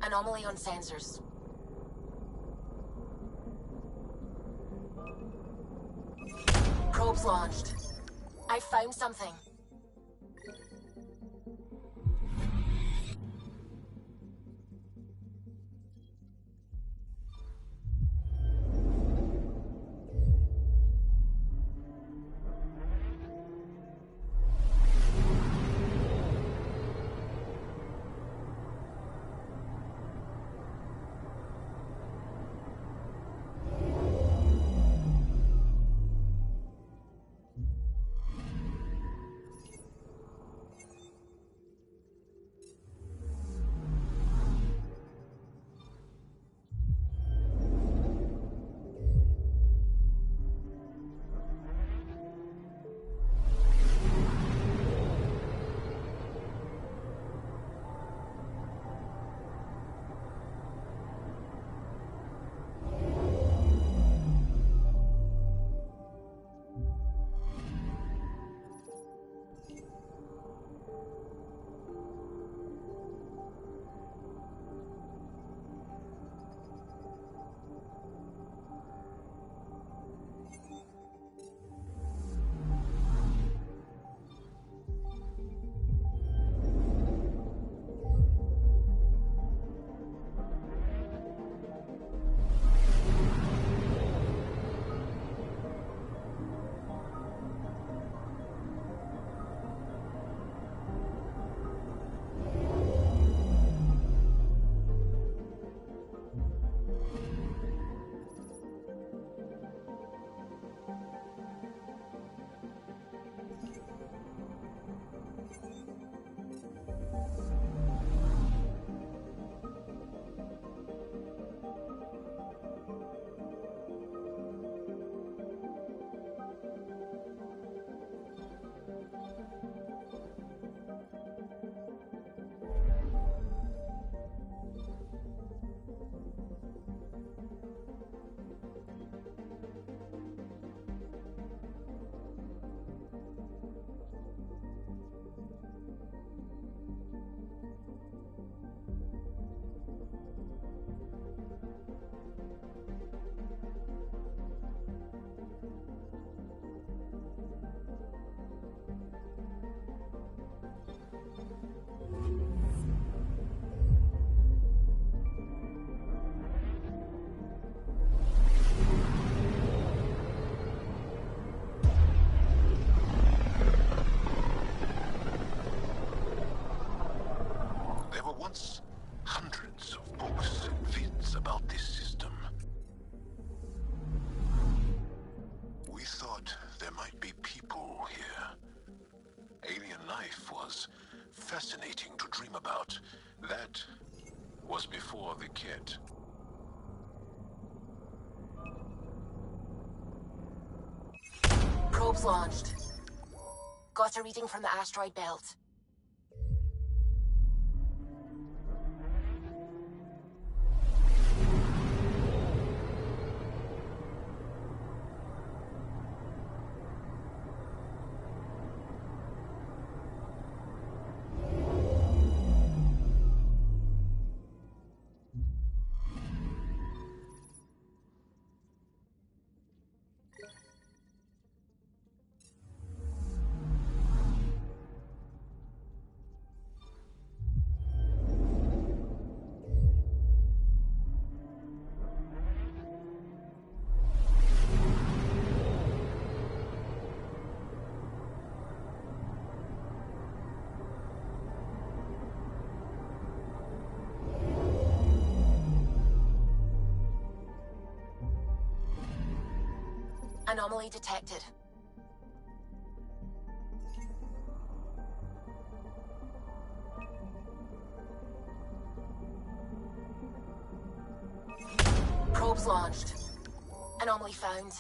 Anomaly on sensors. Probes launched. I found something. Fascinating to dream about. That was before the kid. Probes launched. Got a reading from the asteroid belt. Anomaly detected. Probes launched. Anomaly found.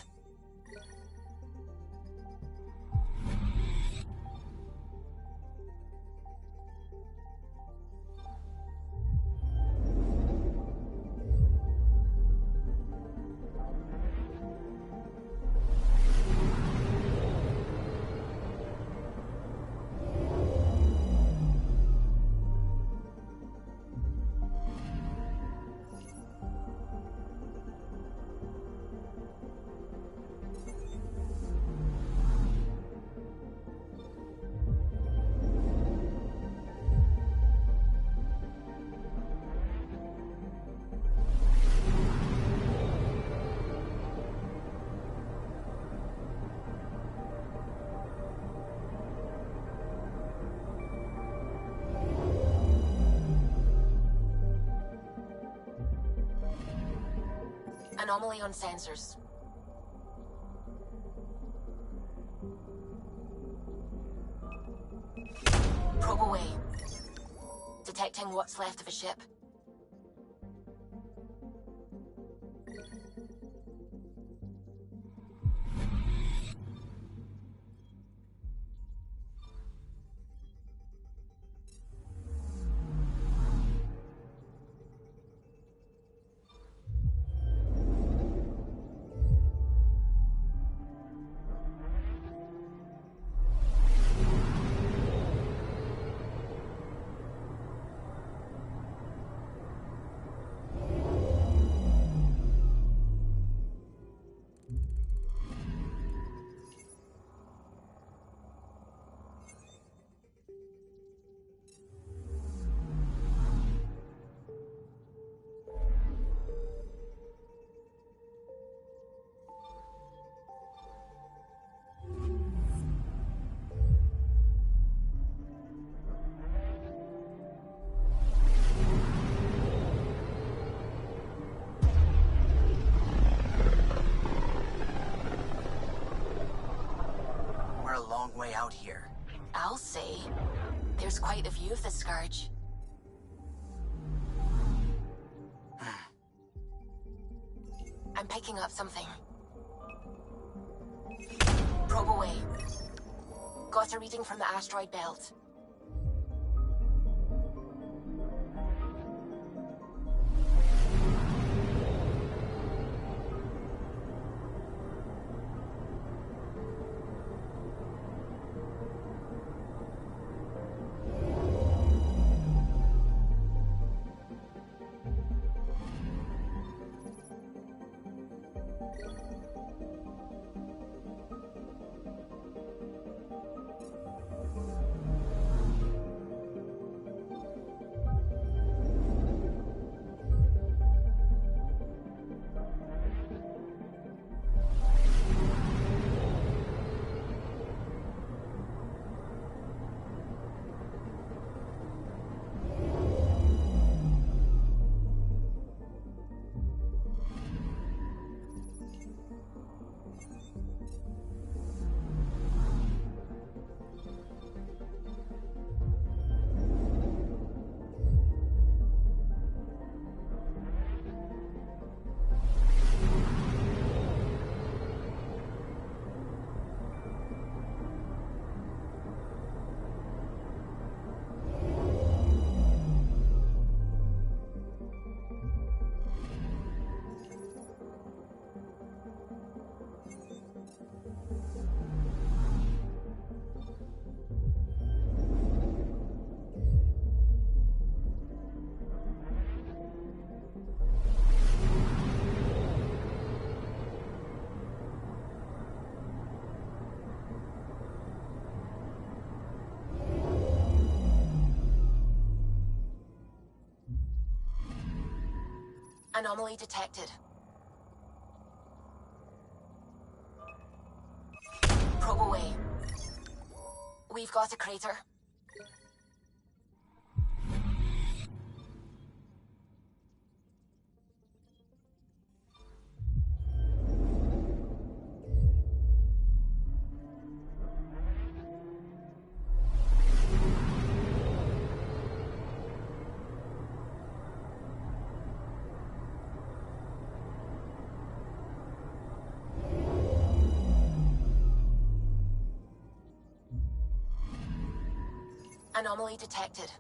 Anomaly on sensors. Probe away. Detecting what's left of a ship. Way out here. I'll say. There's quite a view of the scourge. I'm picking up something. Probe away. Got a reading from the asteroid belt. Anomaly detected. Probe away. We've got a crater. Anomaly detected.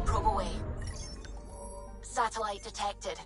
Probe away. Satellite detected.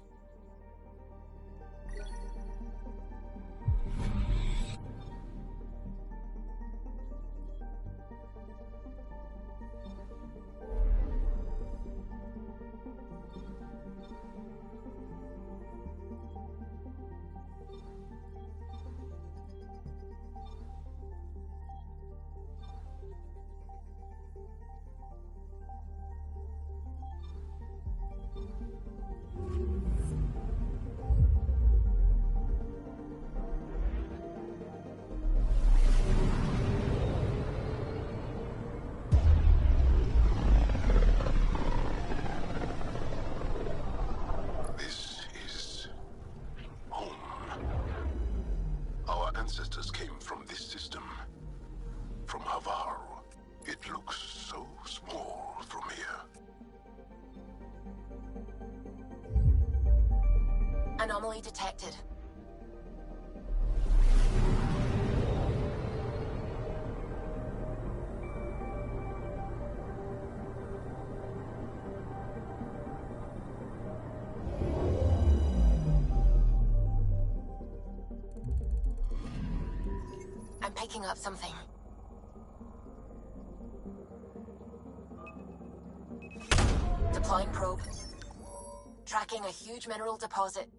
ancestors came from this system. From Havar. It looks so small from here. Anomaly detected. I'm picking up something. Deploying probe. Tracking a huge mineral deposit.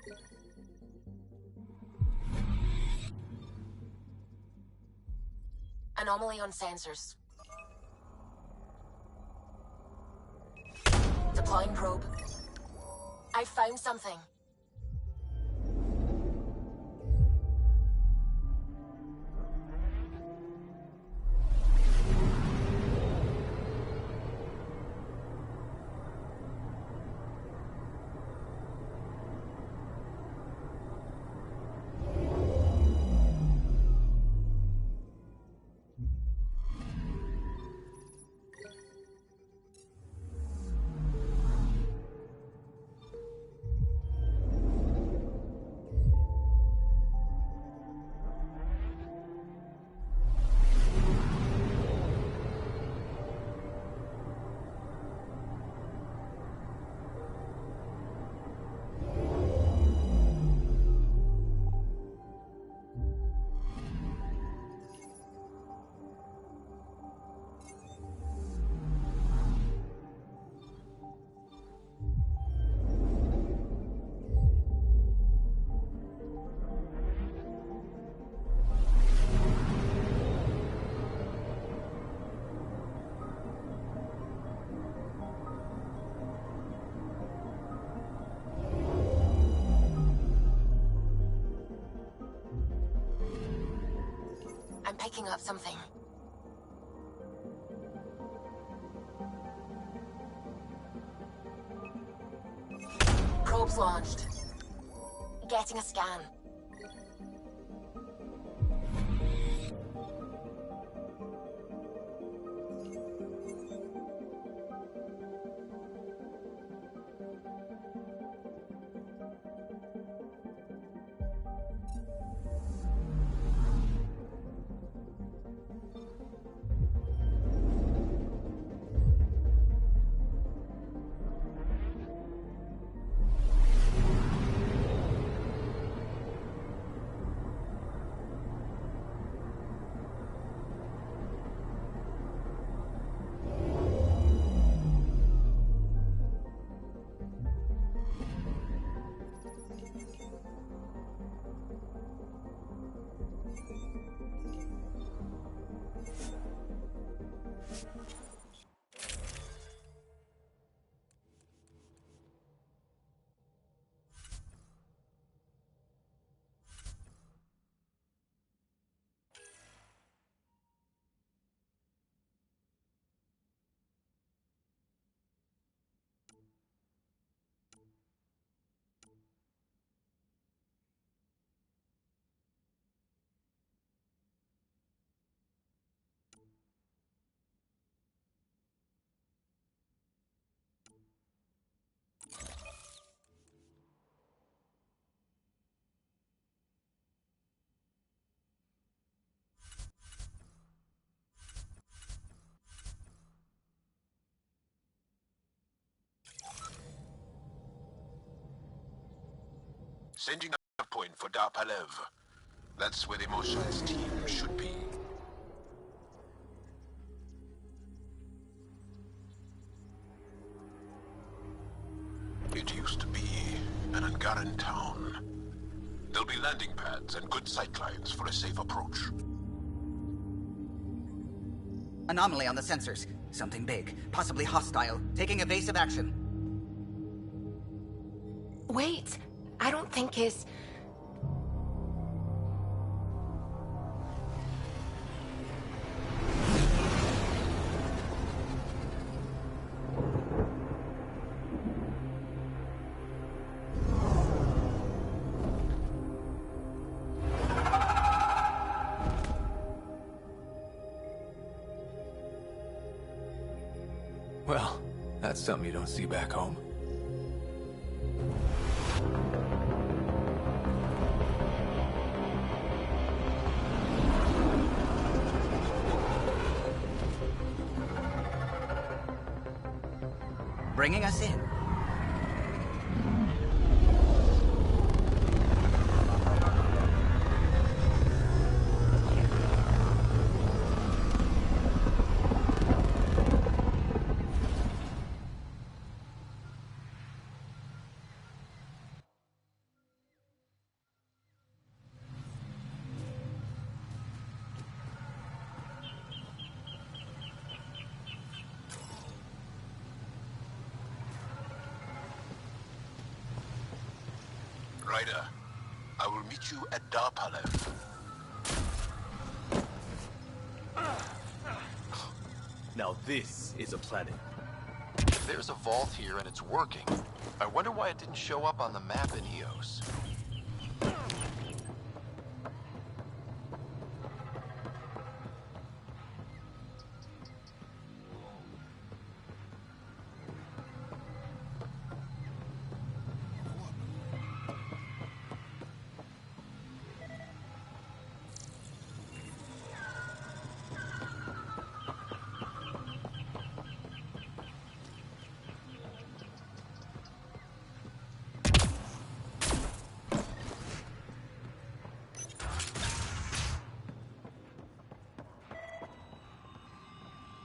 Anomaly on sensors. Deploying probe. I found something. I'm picking up something. Probes launched. Getting a scan. Sending a point for Darpalev. That's where the Mosha's team should be. It used to be an Angaran town. There'll be landing pads and good sightlines for a safe approach. Anomaly on the sensors. Something big, possibly hostile, taking evasive action. Wait, I don't think his... Well, that's something you don't see back home. Bringing us in. Ryder, I will meet you at Darpalev. Now this is a planet. If there's a vault here and it's working, I wonder why it didn't show up on the map in Eos.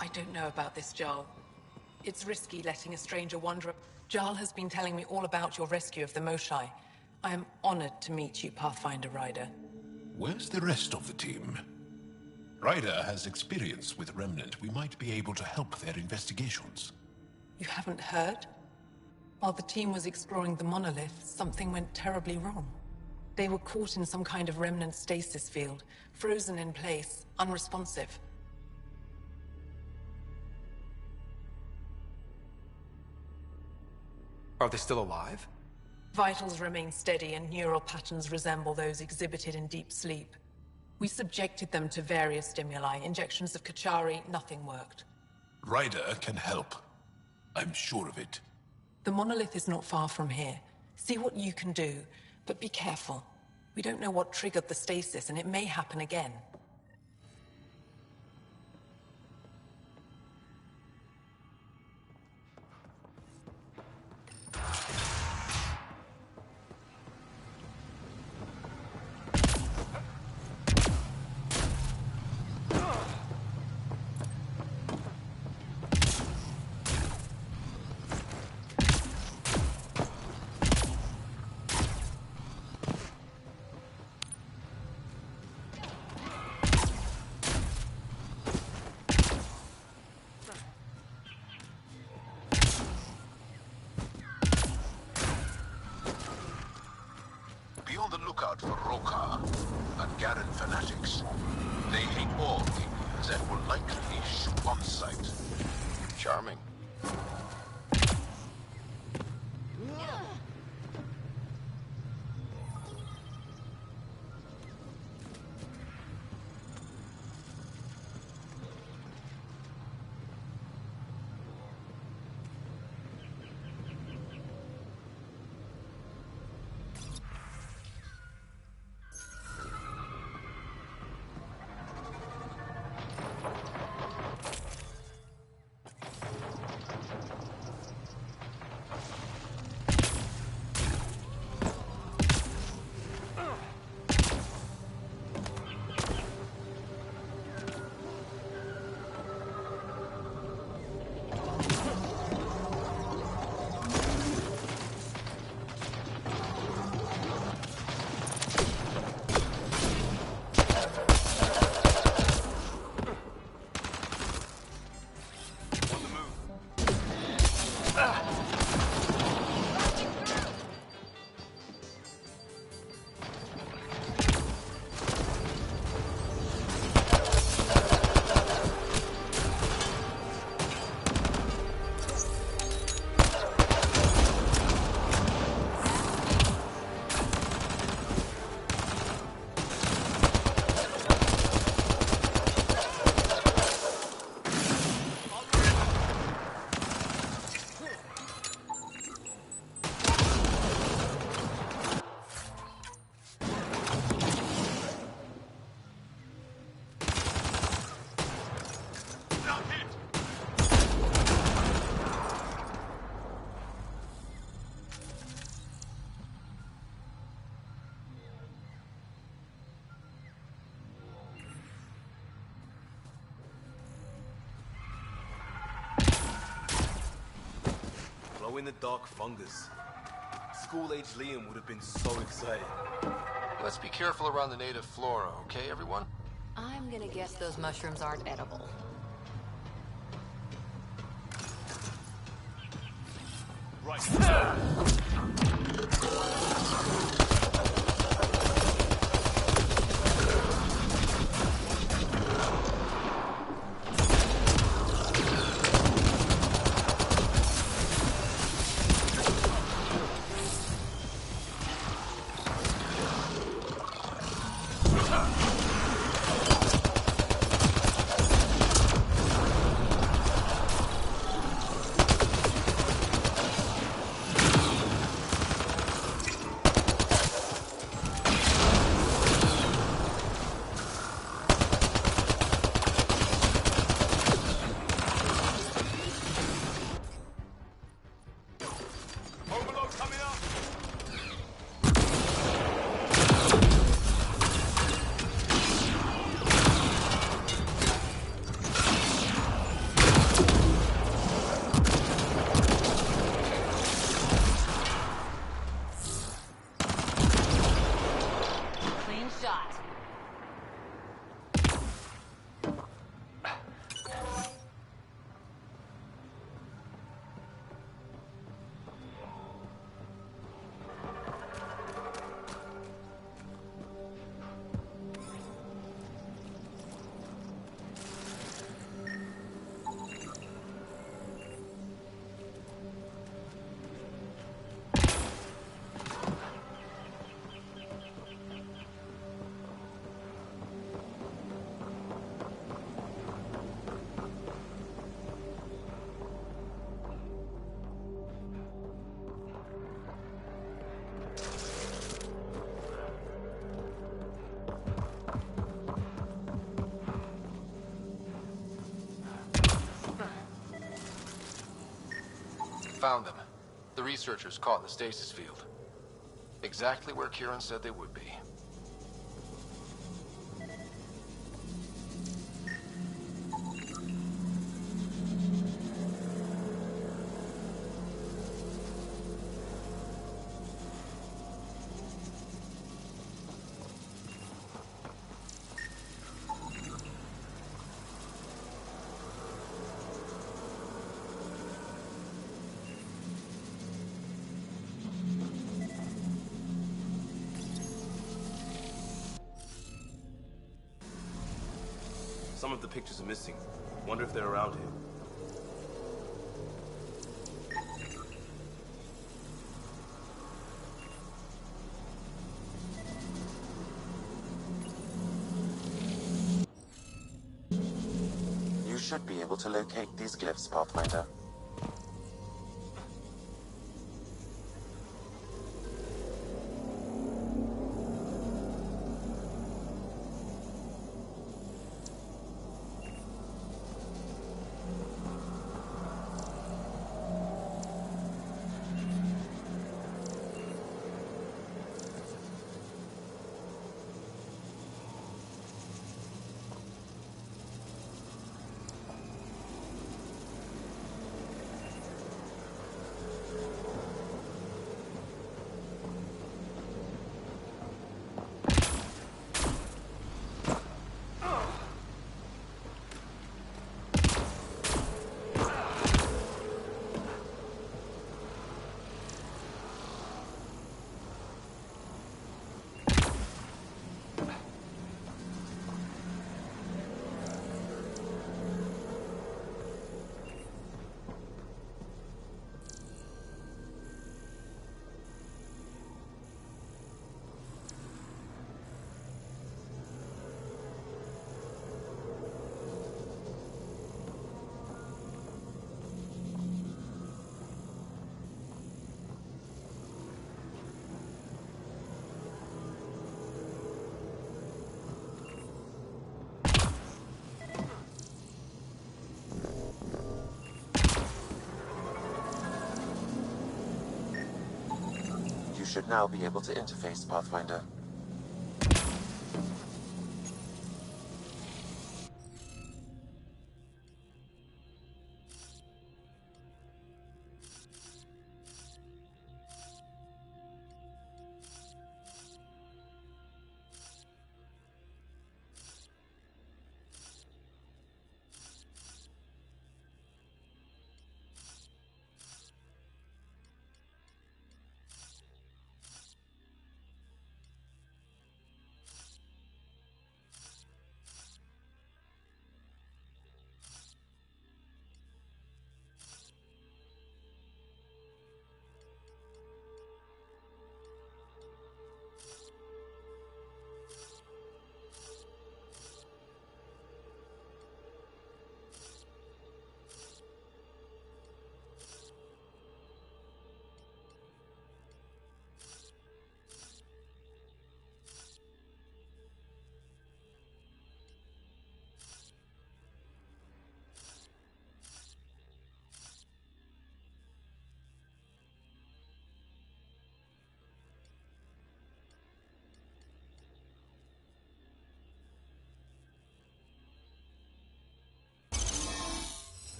I don't know about this, Jarl. It's risky letting a stranger wander. Jarl has been telling me all about your rescue of the Moshai. I am honored to meet you, Pathfinder Ryder. Where's the rest of the team? Ryder has experience with Remnant. We might be able to help their investigations. You haven't heard? While the team was exploring the monolith, something went terribly wrong. They were caught in some kind of Remnant stasis field, frozen in place, unresponsive. Are they still alive? Vitals remain steady and neural patterns resemble those exhibited in deep sleep. We subjected them to various stimuli, injections of Kachari, nothing worked. Ryder can help. I'm sure of it. The monolith is not far from here. See what you can do, but be careful. We don't know what triggered the stasis, and it may happen again. Be on the lookout for Roka and Garen fanatics. They hate all aliens and will likely shoot on sight. Charming. in the dark fungus. School-age Liam would have been so excited. Let's be careful around the native flora, okay, everyone? I'm gonna guess those mushrooms aren't edible. Right. Clean shot. Found them. The researchers caught in the stasis field. Exactly where Kieran said they would be. Some of the pictures are missing. Wonder if they're around here. You should be able to locate these glyphs, Pathfinder. You should now be able to interface, Pathfinder.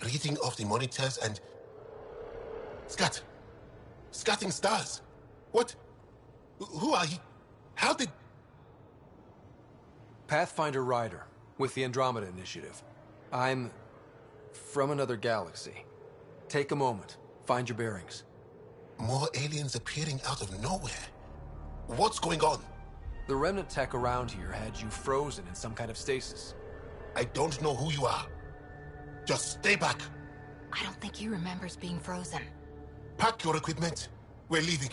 reading of the monitors and... Scatting stars. What? Who are you? How did... Pathfinder Rider, with the Andromeda Initiative. I'm... from another galaxy. Take a moment. Find your bearings. More aliens appearing out of nowhere. What's going on? The remnant tech around here had you frozen in some kind of stasis. I don't know who you are. Just stay back. I don't think he remembers being frozen. Pack your equipment. We're leaving.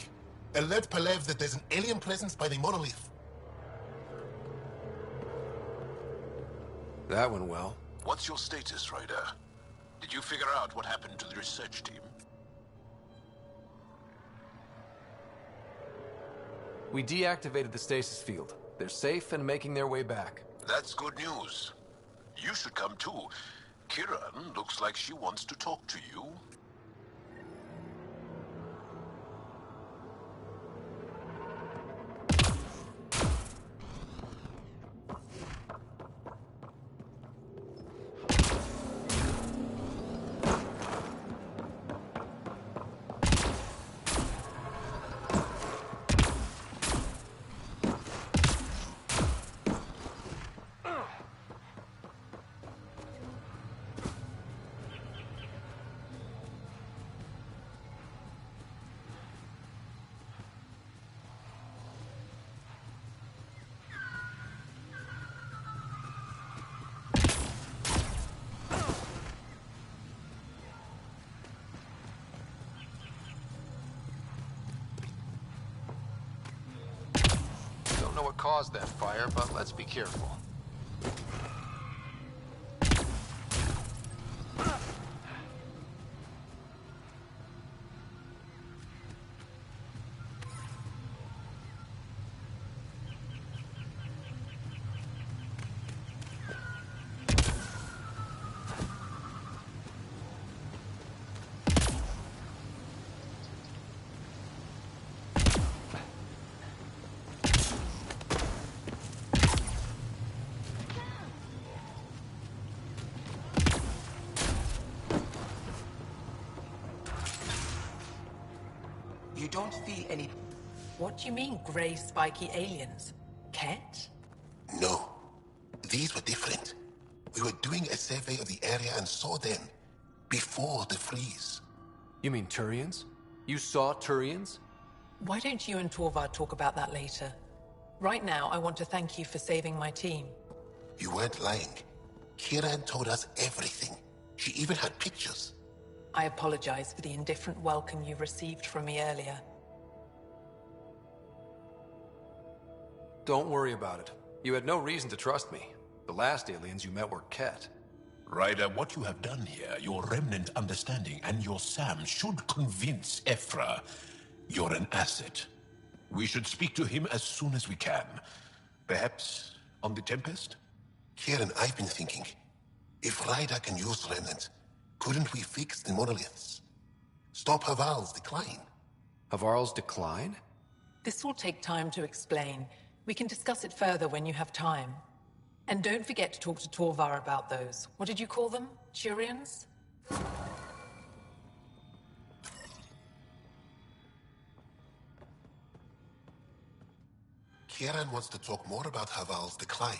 Alert Palev that there's an alien presence by the monolith. That went well. What's your status, Ryder? Did you figure out what happened to the research team? We deactivated the stasis field. They're safe and making their way back. That's good news. You should come too. Kiran looks like she wants to talk to you. Don't know what caused that fire, but let's be careful. You don't feel any... What do you mean, grey spiky aliens? Ket? No. These were different. We were doing a survey of the area and saw them. Before the freeze. You mean Turians? You saw Turians? Why don't you and Torvar talk about that later? Right now, I want to thank you for saving my team. You weren't lying. Kiran told us everything. She even had pictures. I apologize for the indifferent welcome you received from me earlier. Don't worry about it. You had no reason to trust me. The last aliens you met were Ket. Ryder, what you have done here, your remnant understanding and your Sam should convince Ephra you're an asset. We should speak to him as soon as we can. Perhaps on the Tempest? Kieran, I've been thinking. If Ryder can use remnant, couldn't we fix the monoliths? Stop Haval's decline? Havarl's decline? This will take time to explain. We can discuss it further when you have time. And don't forget to talk to Torvar about those. What did you call them? Turians? Kieran wants to talk more about Haval's decline.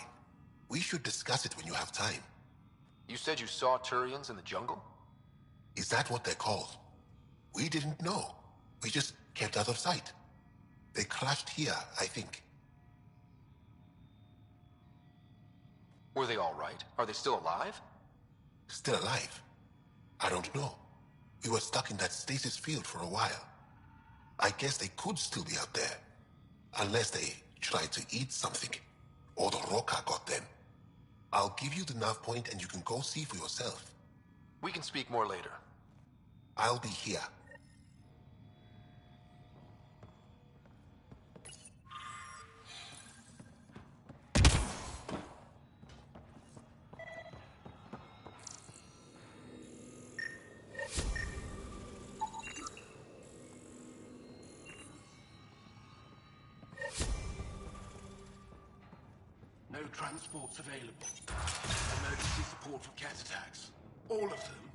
We should discuss it when you have time. You said you saw Turians in the jungle? Is that what they're called? We didn't know. We just kept out of sight. They crashed here, I think. Were they all right? Are they still alive? Still alive? I don't know. We were stuck in that stasis field for a while. I guess they could still be out there. Unless they tried to eat something. Or the Roca got them. I'll give you the nav point and you can go see for yourself. We can speak more later. I'll be here. No transports available. Emergency support for cat attacks. All of them.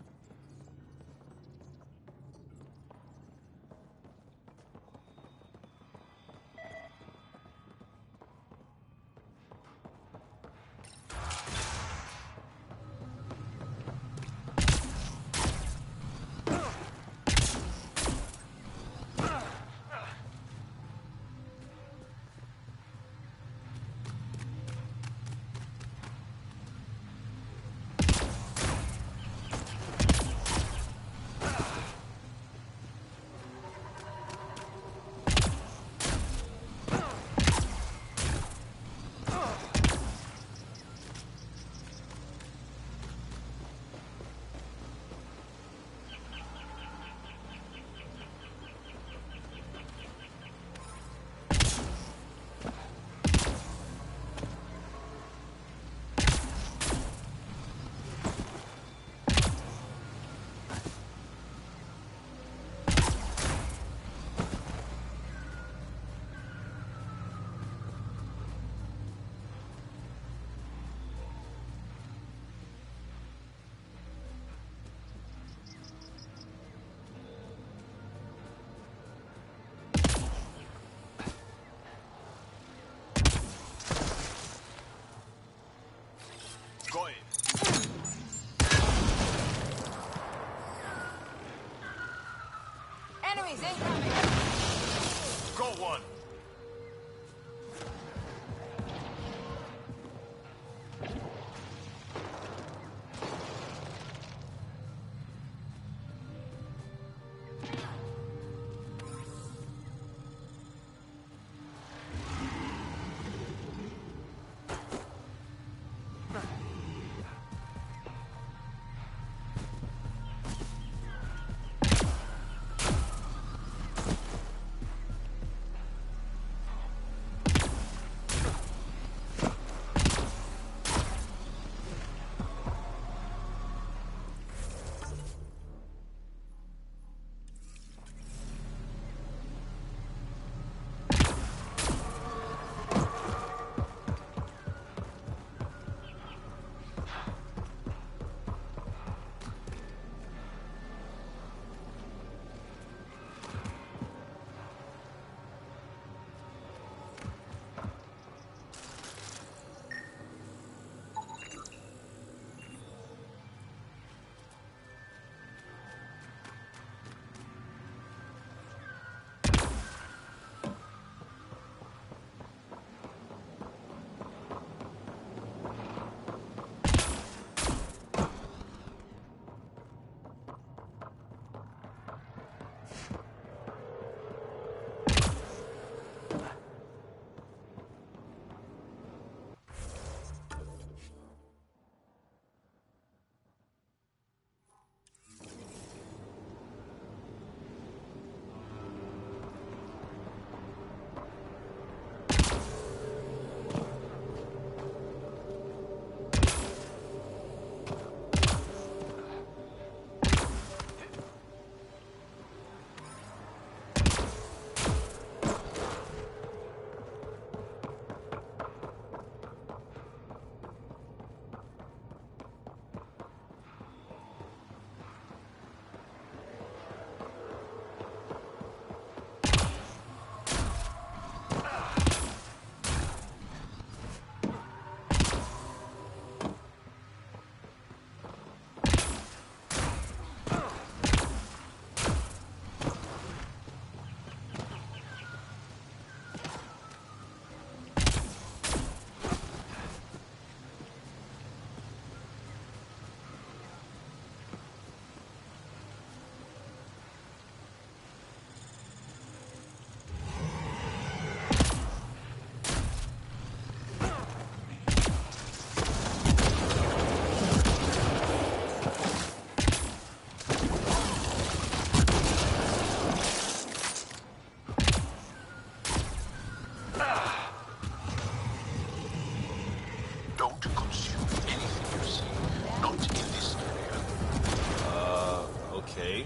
one. Okay.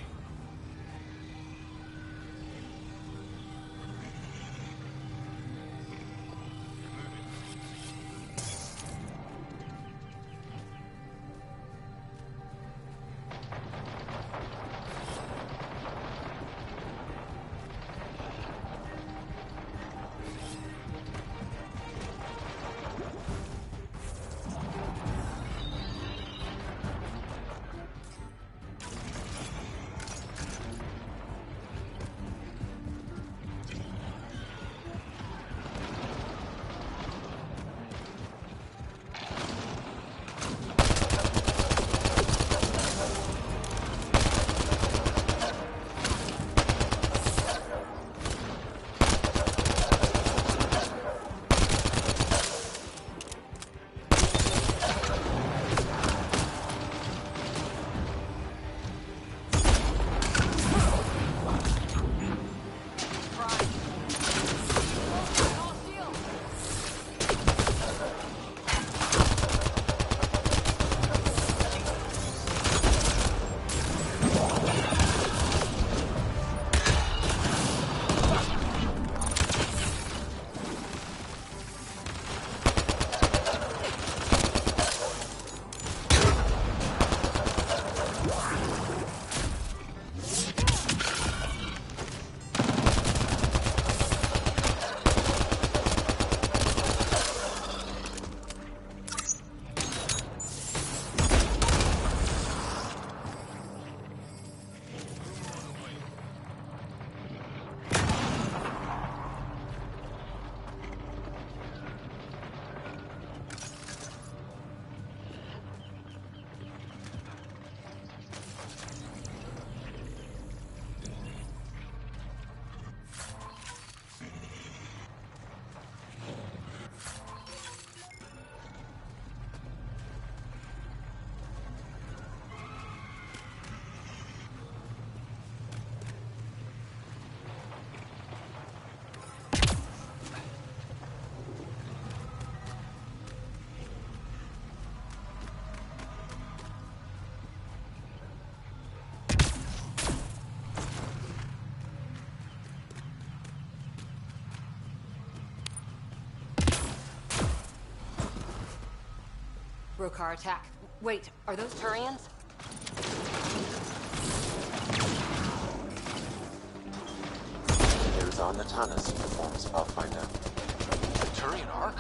Rokar attack. Wait, are those Turians? Those are Natana's uniforms, Pathfinder. The Turian Ark?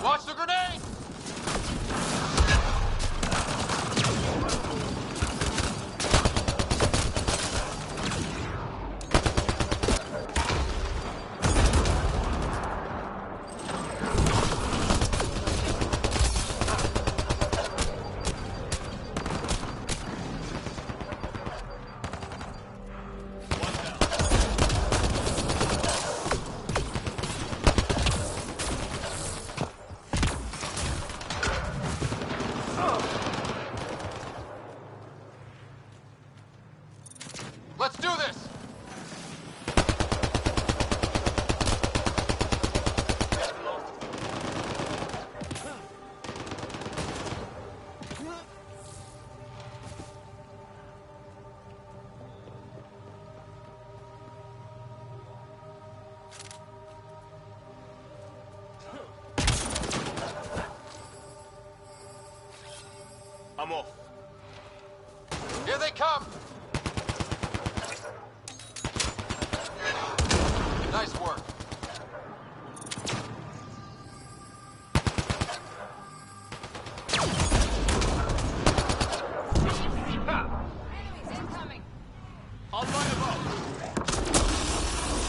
Watch the grenade! Let's do this! I'm off. Here they come! Nice work. Enemies incoming! I'll line them up.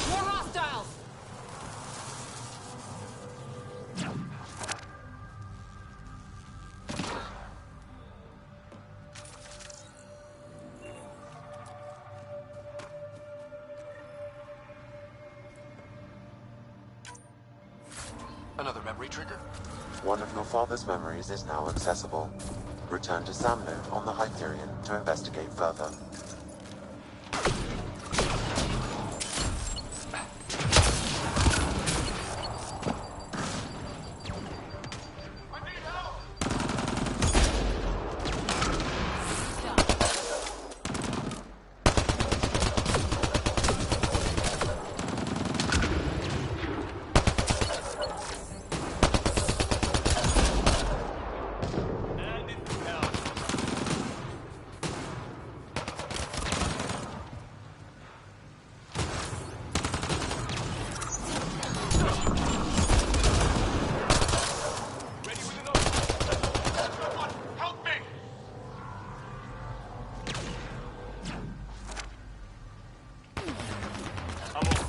More hostiles! Another memory trigger? One of your father's memories is now accessible. Return to Sam Node on the Hyperion to investigate further. And it's down. Ready with an open. Someone help me! I'm off.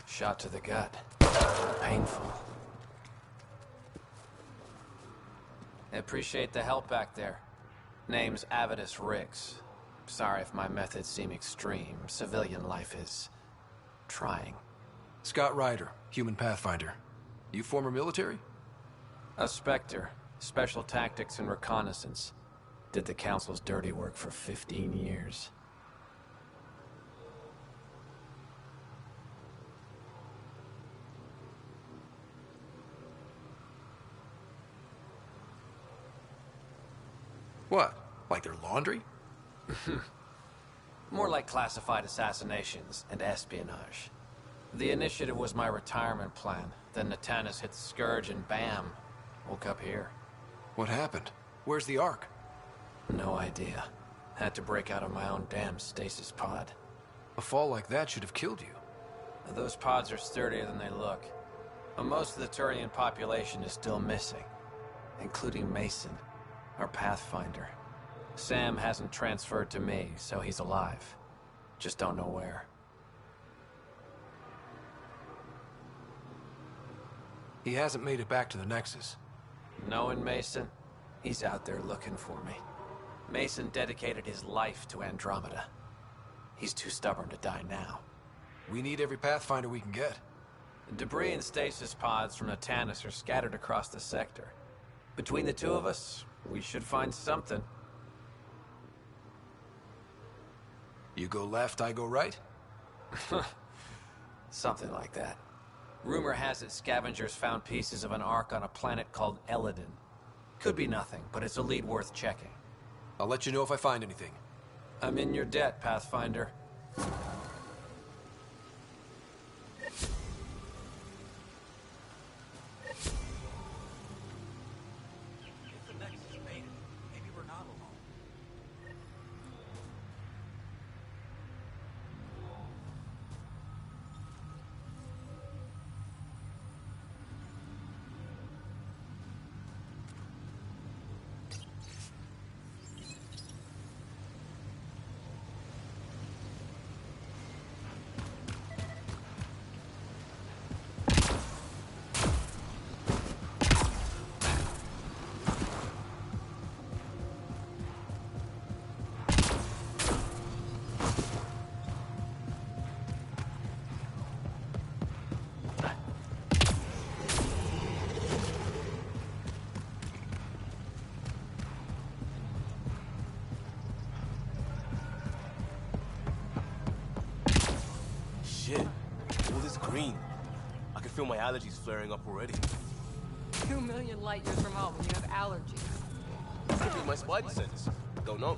Shot to the gut. Painful. I appreciate the help back there. Name's Avidus Rix. Sorry if my methods seem extreme. Civilian life is trying. Scott Ryder, human pathfinder. You former military? A Spectre. Special tactics and reconnaissance. Did the Council's dirty work for 15 years. What? Like their laundry? More like classified assassinations and espionage. The initiative was my retirement plan. Then Natanis hit the Scourge and bam, woke up here. What happened? Where's the Ark? No idea. Had to break out of my own damn stasis pod. A fall like that should have killed you. Those pods are sturdier than they look. But most of the Turian population is still missing, including Mason, our Pathfinder. Sam hasn't transferred to me, so he's alive. Just don't know where. He hasn't made it back to the Nexus. Knowing Mason, he's out there looking for me. Mason dedicated his life to Andromeda. He's too stubborn to die now. We need every Pathfinder we can get. Debris and stasis pods from Natanis are scattered across the sector. Between the two of us, we should find something. You go left, I go right? Something like that. Rumor has it scavengers found pieces of an Ark on a planet called Eladin. Could be nothing, but it's a lead worth checking. I'll let you know if I find anything. I'm in your debt, Pathfinder. Shit, all this green. I can feel my allergies flaring up already. 2 million light years from home and you have allergies. Could be my spidey sense. Don't know.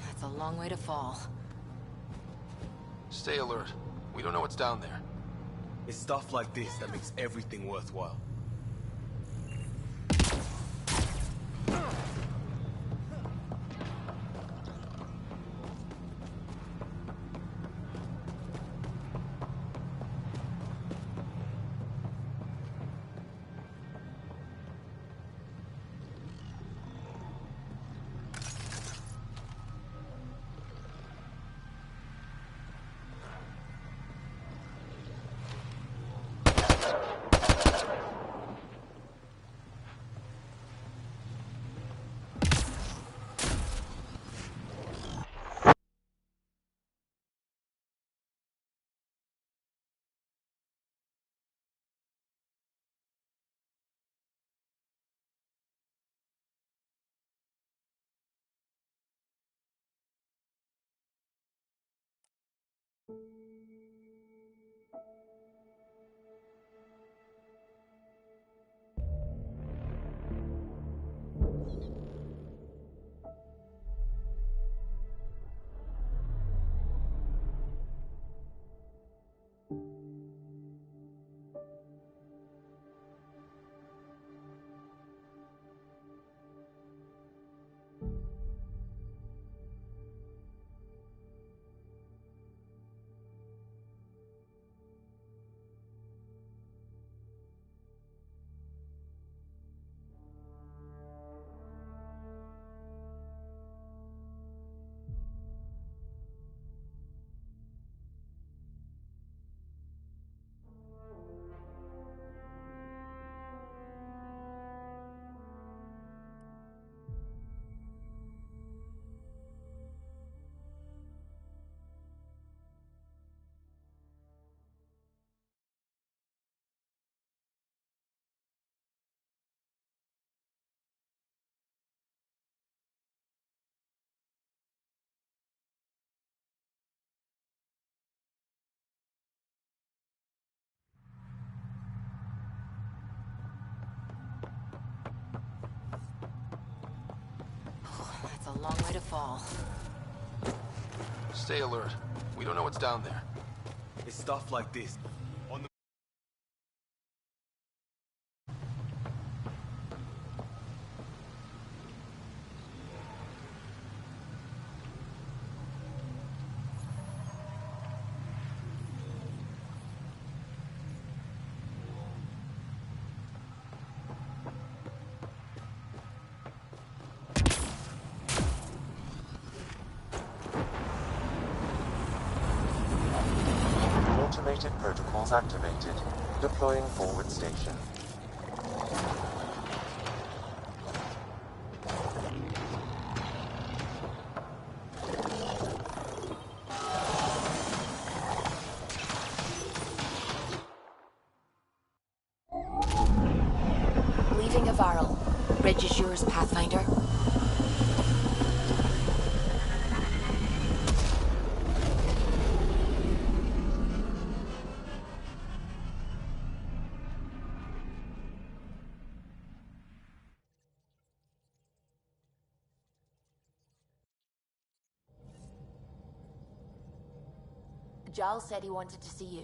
That's a long way to fall. Stay alert. We don't know what's down there. It's stuff like this that makes everything worthwhile. a long way to fall. Stay alert. We don't know what's down there. It's stuff like this. On the Automated protocols activated. Deploying forward station. Leaving a Varl. Bridge is yours, Pathfinder. Giles said he wanted to see you.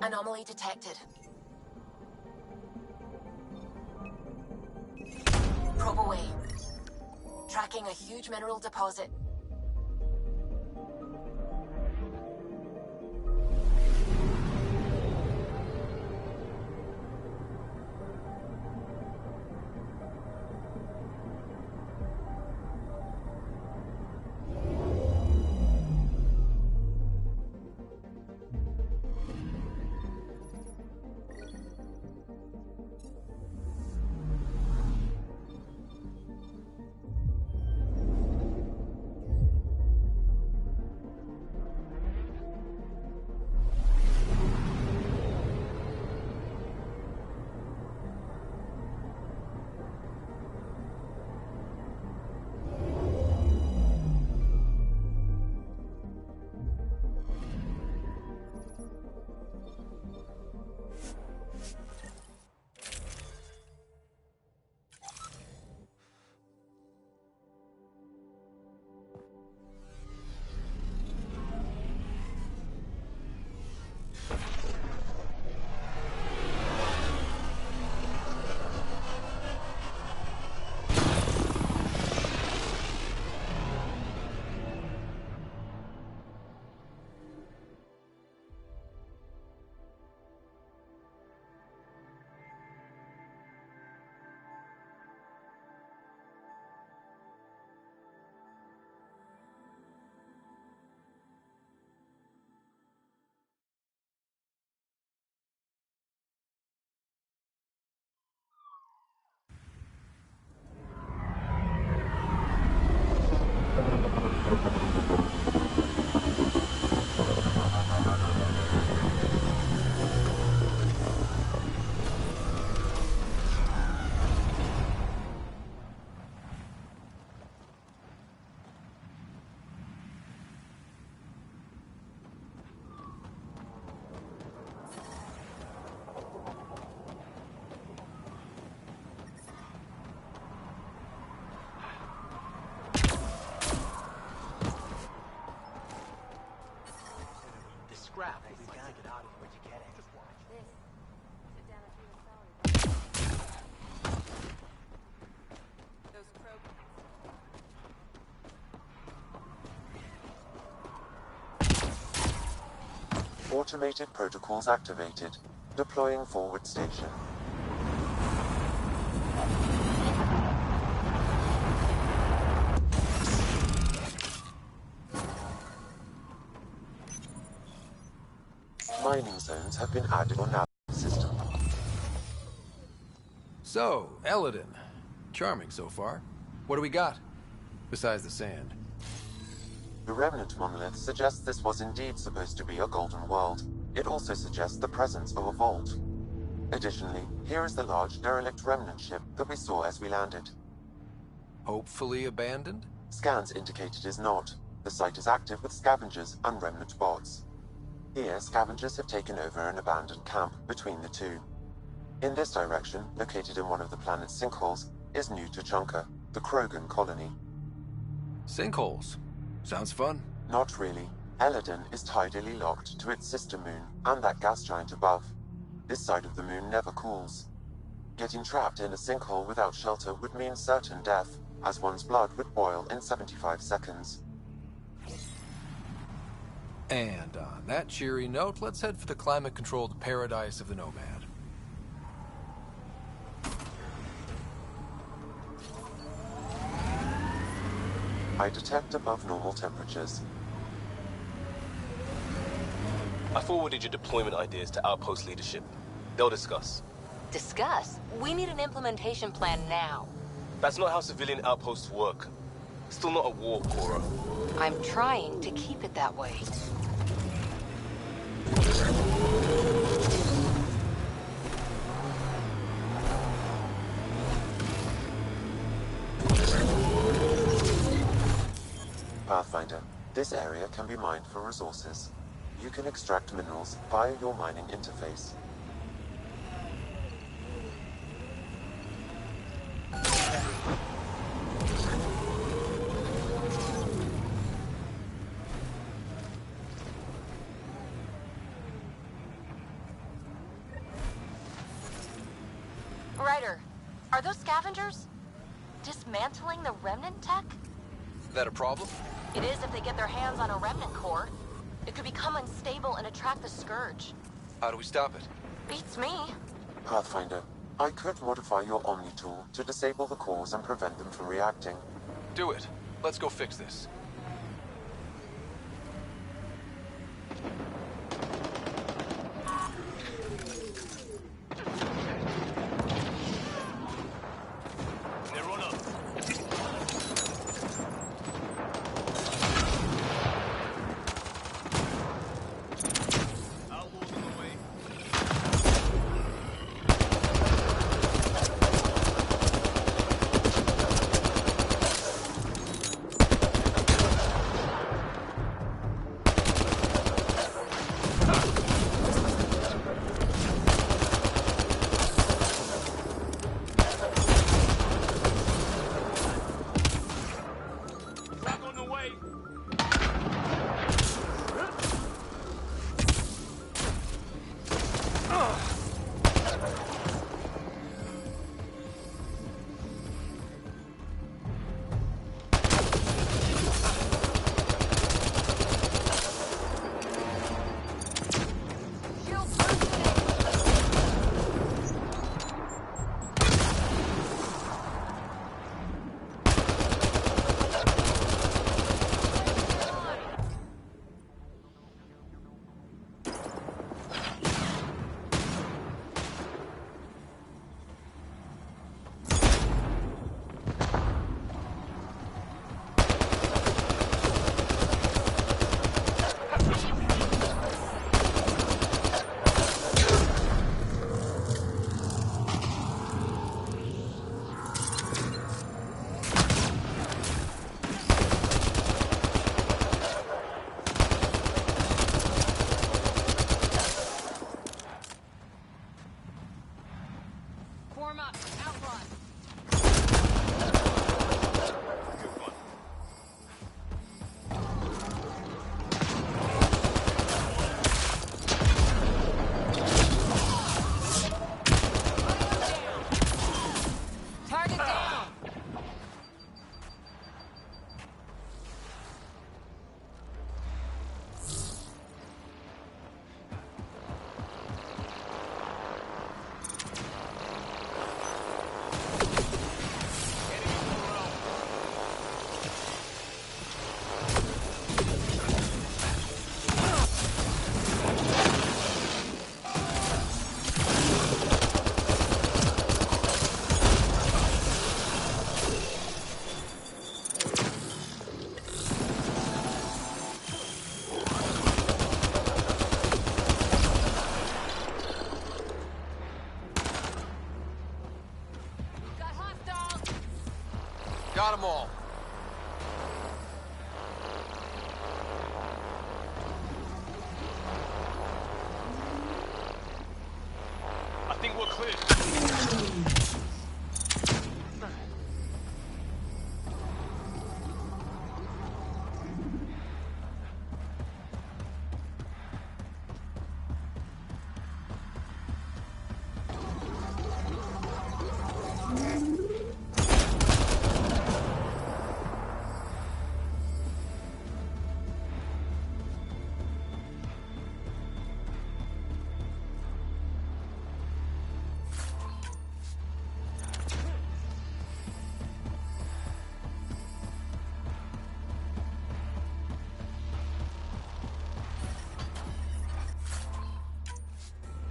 Anomaly detected. Probe away. Tracking a huge mineral deposit. Automated protocols activated. Deploying forward station. Mining zones have been added on our system. So, Eladin. Charming so far. What do we got? Besides the sand. The remnant monolith suggests this was indeed supposed to be a golden world. It also suggests the presence of a vault. Additionally, here is the large derelict remnant ship that we saw as we landed. Hopefully abandoned? Scans indicate it is not. The site is active with scavengers and remnant bots. Here, scavengers have taken over an abandoned camp between the two. In this direction, located in one of the planet's sinkholes, is New Tuchanka, the Krogan colony. Sinkholes? Sounds fun. Not really. Eladin is tidally locked to its sister moon and that gas giant above. This side of the moon never cools. Getting trapped in a sinkhole without shelter would mean certain death, as one's blood would boil in 75 seconds. And on that cheery note, let's head for the climate-controlled paradise of the Nomad. I detect above normal temperatures. I forwarded your deployment ideas to Outpost leadership. They'll discuss. Discuss? We need an implementation plan now. That's not how civilian outposts work. Still not a war, Cora. I'm trying to keep it that way. Pathfinder, this area can be mined for resources. You can extract minerals via your mining interface. Ryder, are those scavengers dismantling the remnant tech? That a problem? It is if they get their hands on a remnant core. It could become unstable and attract the Scourge. How do we stop it? Beats me. Pathfinder, I could modify your Omni tool to disable the cores and prevent them from reacting. Do it. Let's go fix this.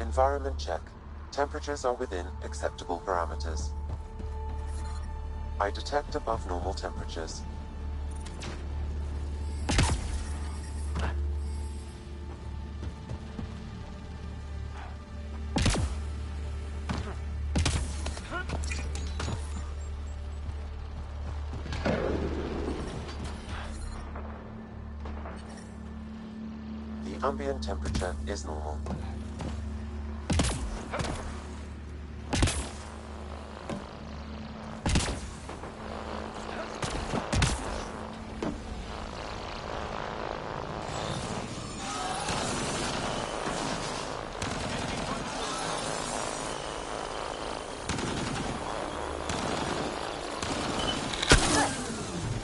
Environment check. Temperatures are within acceptable parameters. I detect above normal temperatures. The ambient temperature is normal.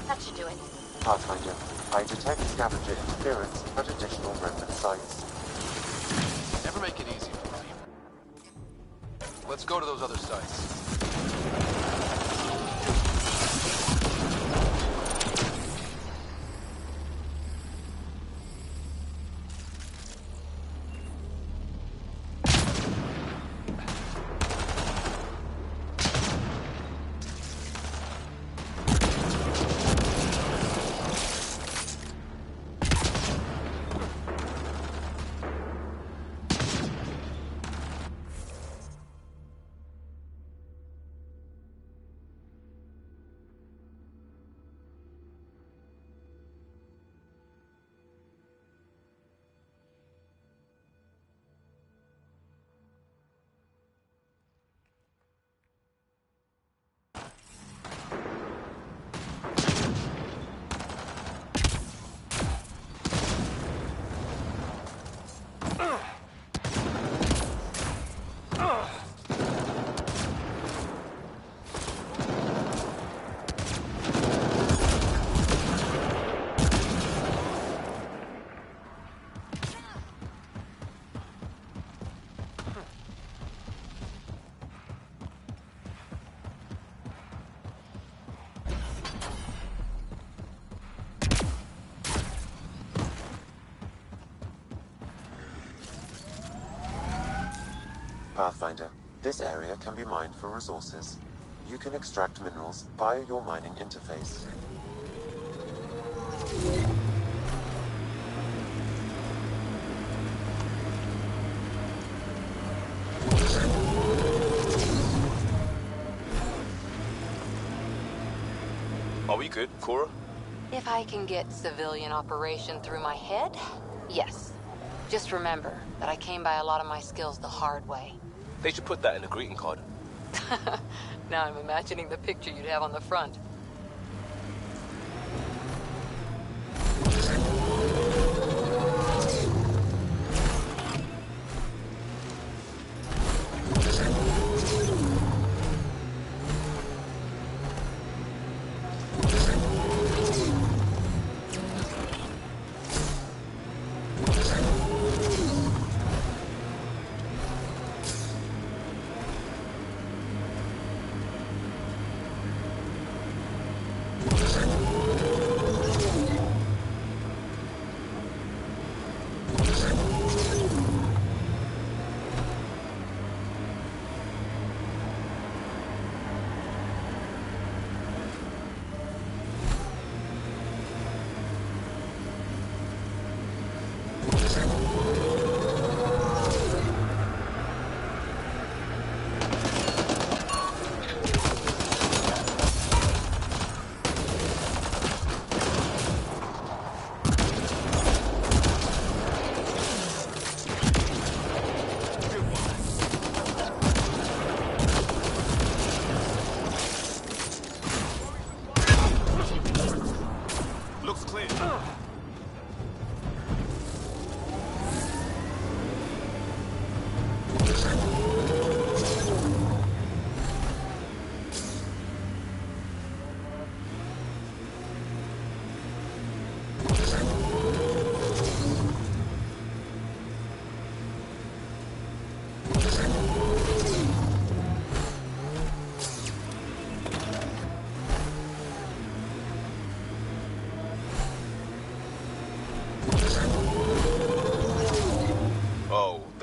That should do it. Pathfinder, I detect scavenger interference at additional remnant sites. Never make it easy for me. Let's go to those other sites. Pathfinder, this area can be mined for resources. You can extract minerals via your mining interface. Are we good, Cora? If I can get civilian operation through my head, yes. Just remember that I came by a lot of my skills the hard way. They should put that in a greeting card. Now I'm imagining the picture you'd have on the front.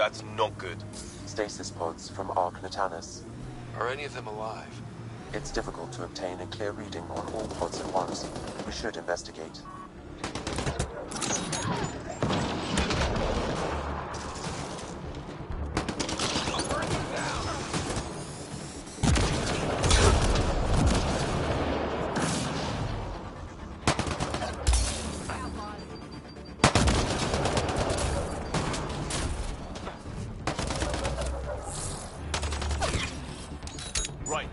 That's not good. Stasis pods from Ark Natanus. Are any of them alive? It's difficult to obtain a clear reading on all pods at once. We should investigate. Right.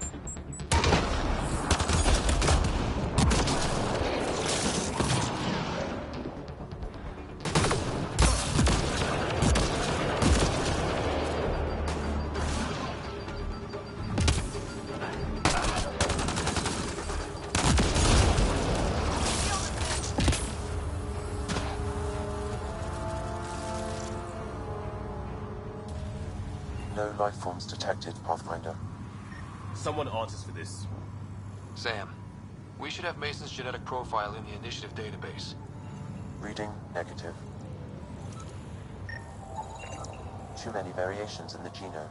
No life forms detected, Pathfinder. Someone answers for this. Sam, we should have Mason's genetic profile in the initiative database. Reading negative. Too many variations in the genome.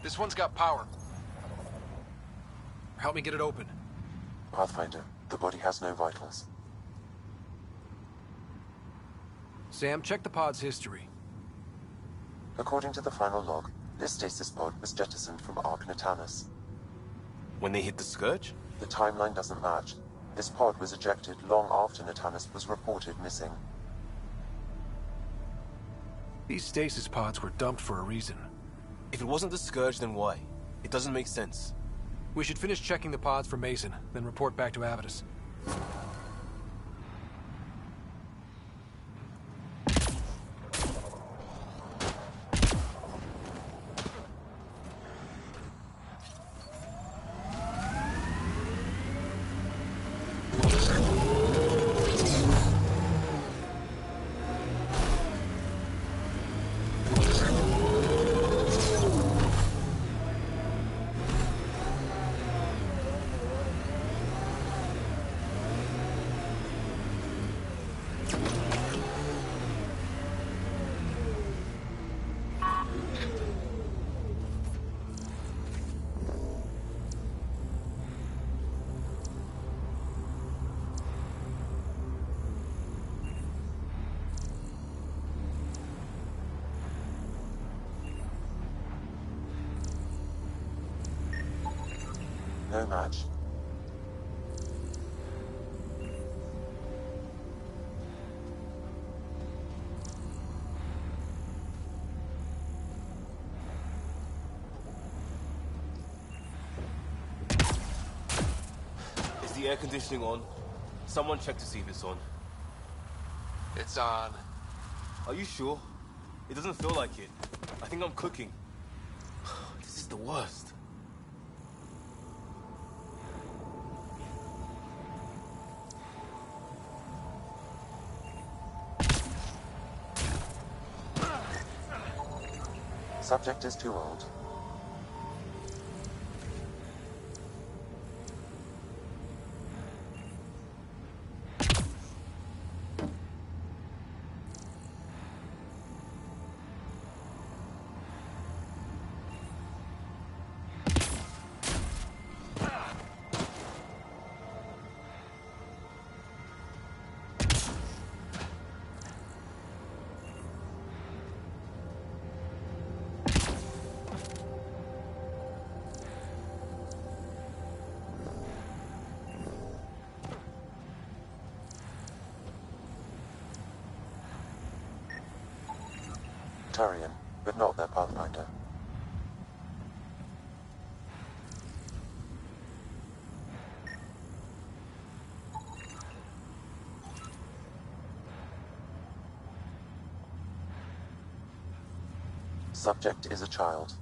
This one's got power. Help me get it open. Pathfinder, the body has no vitals. Sam, check the pod's history. According to the final log, this stasis pod was jettisoned from Ark Natanus. When they hit the Scourge? The timeline doesn't match. This pod was ejected long after Natanus was reported missing. These stasis pods were dumped for a reason. If it wasn't the Scourge, then why? It doesn't make sense. We should finish checking the pods for Mason, then report back to Avidus. No match. Is the air conditioning on? Someone check to see if it's on. It's on. Are you sure? It doesn't feel like it. I think I'm cooking. This is the worst. Subject is too old. Turian, but not their Pathfinder. Subject is a child.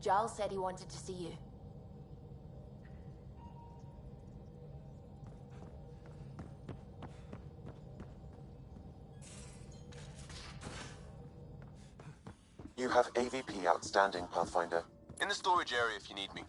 Giles said he wanted to see you. You have AVP outstanding, Pathfinder. In the storage area if you need me.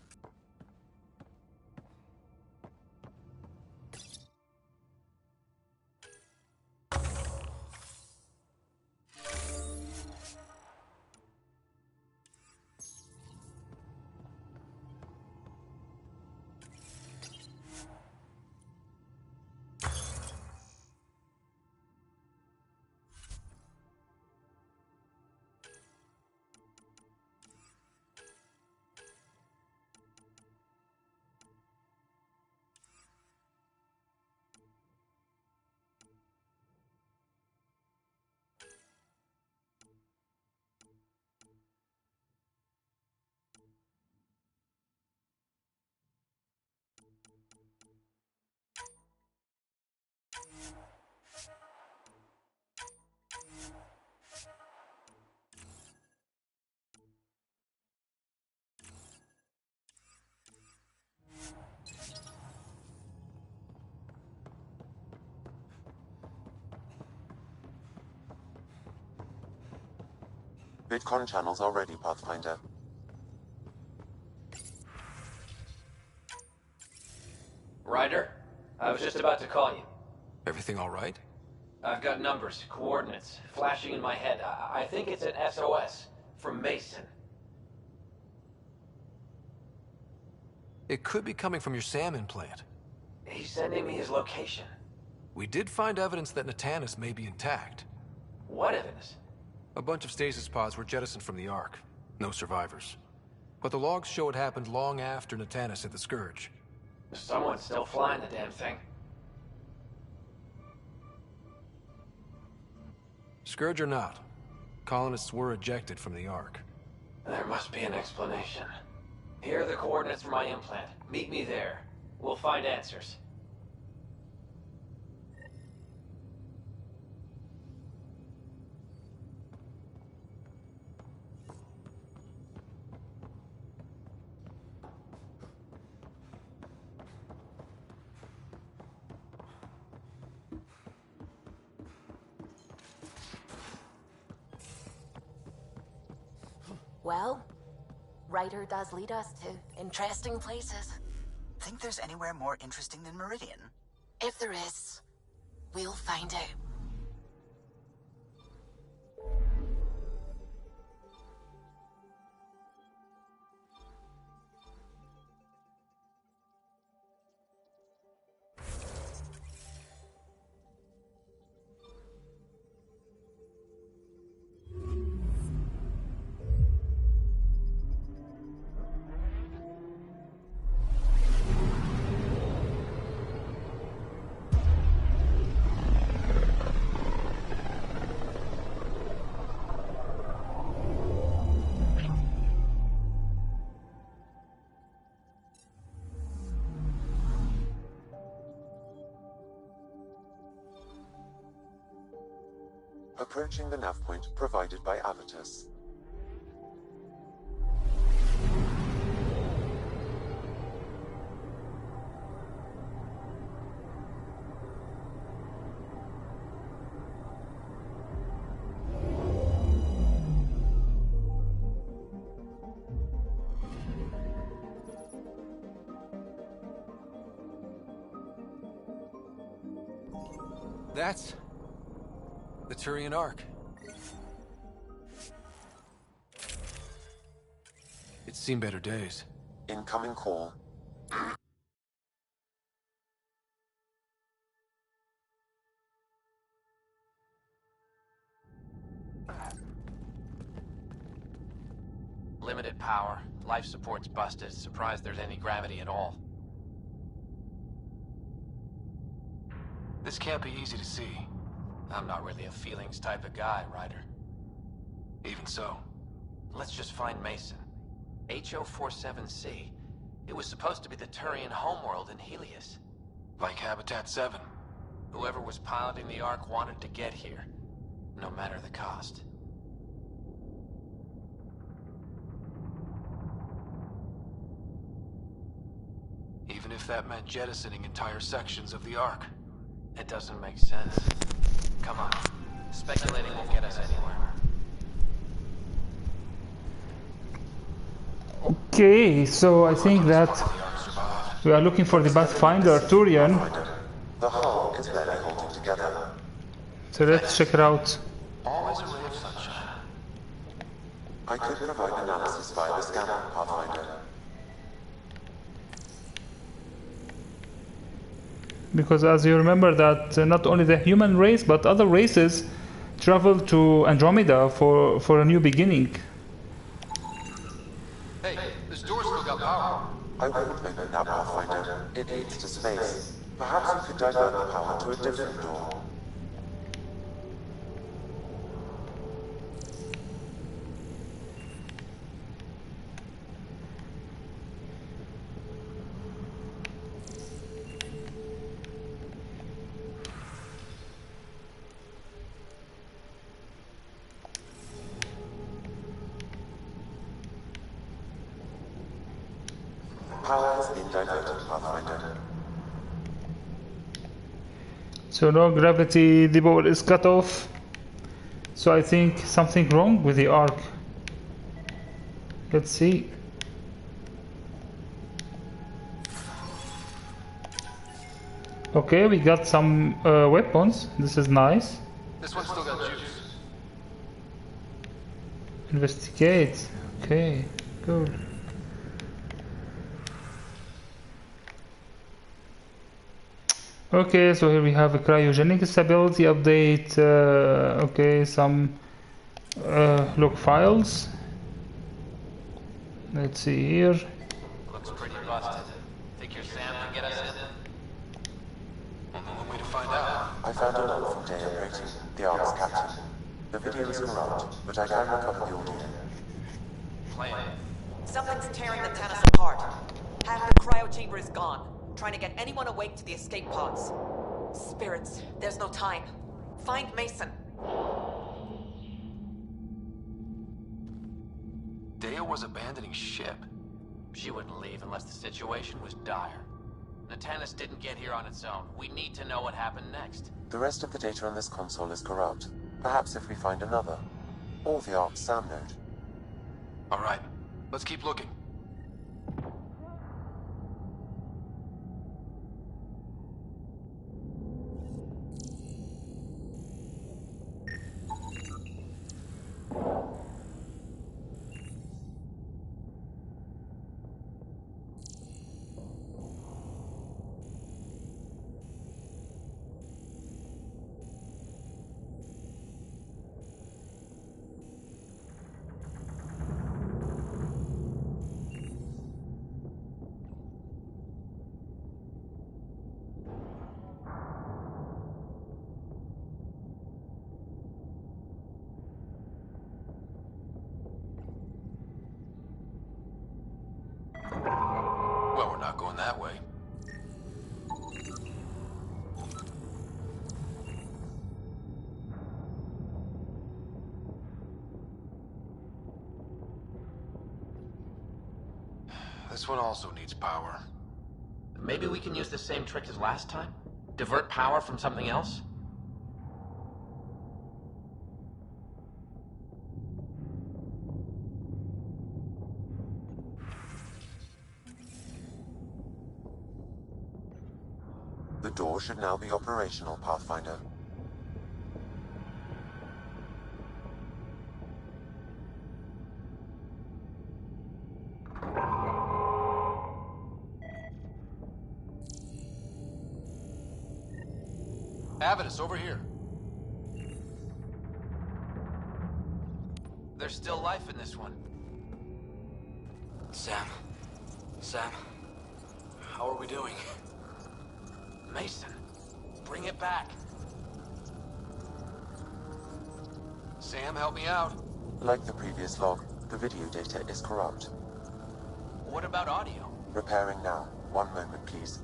VidCon channels are ready, Pathfinder. Ryder, I was just about to call you. Everything all right? I've got numbers, coordinates, flashing in my head. I think it's an SOS from Mason. It could be coming from your SAM implant. He's sending me his location. We did find evidence that Natanis may be intact. What evidence? A bunch of stasis pods were jettisoned from the Ark. No survivors. But the logs show it happened long after Natanis hit the Scourge. Someone's still flying the damn thing. Scourge or not, colonists were ejected from the Ark. There must be an explanation. Here are the coordinates for my implant. Meet me there. We'll find answers. Well, Ryder does lead us to interesting places. Think there's anywhere more interesting than Meridian? If there is, we'll find out. Approaching the nav point provided by Avitus. That's the Turian Ark. It's seen better days. Incoming call. Limited power. Life support's busted. Surprised there's any gravity at all. This can't be easy to see. I'm not really a feelings type of guy, Ryder. Even so. Let's just find Mason. HO47C. It was supposed to be the Turian homeworld in Helios. Like Habitat 7. Whoever was piloting the Ark wanted to get here. No matter the cost. Even if that meant jettisoning entire sections of the Ark. It doesn't make sense. Come on. Speculating won't get us anywhere. Okay, so I think that we are looking for the Pathfinder Turian. The hull is barely holding together. So let's check it out. Always a ray of sunshine. I could provide analysis via the scanner, Pathfinder. Because as you remember that not only the human race but other races travel to Andromeda for a new beginning. Hey, this door's still got power. I wouldn't open that, Pathfinder. It leads to space. Perhaps you could divert the power to a different door. Power has been diverted, Pathfinder. So no gravity, the power is cut off. So I think something wrong with the Ark. Let's see. Okay, we got some weapons. This is nice. This one's still got juice. Investigate. Okay, cool. Okay, so here we have a cryogenic stability update. Okay, some log files. Let's see here. Looks pretty busted. Think your Sam can get us in? Only one way to find out. I found a note from Dale Brady, the Ark's captain. The video is corrupt, but I can recover the audio. Play it. Something's tearing the Tannis apart. Half the cryo chamber is gone. Trying to get anyone awake to the escape pods. Spirits, there's no time. Find Mason. Dea was abandoning ship. She wouldn't leave unless the situation was dire. Natanis didn't get here on its own. We need to know what happened next. The rest of the data on this console is corrupt. Perhaps if we find another. Or the Ark's SAM node. Alright, let's keep looking. Well, we're not going that way. This one also needs power. Maybe we can use the same trick as last time? Divert power from something else? The door should now be operational, Pathfinder. Avidus, over here. There's still life in this one. Sam. How are we doing? Mason, bring it back. Sam, help me out. Like the previous log, the video data is corrupt. What about audio? Repairing now. 1 moment, please.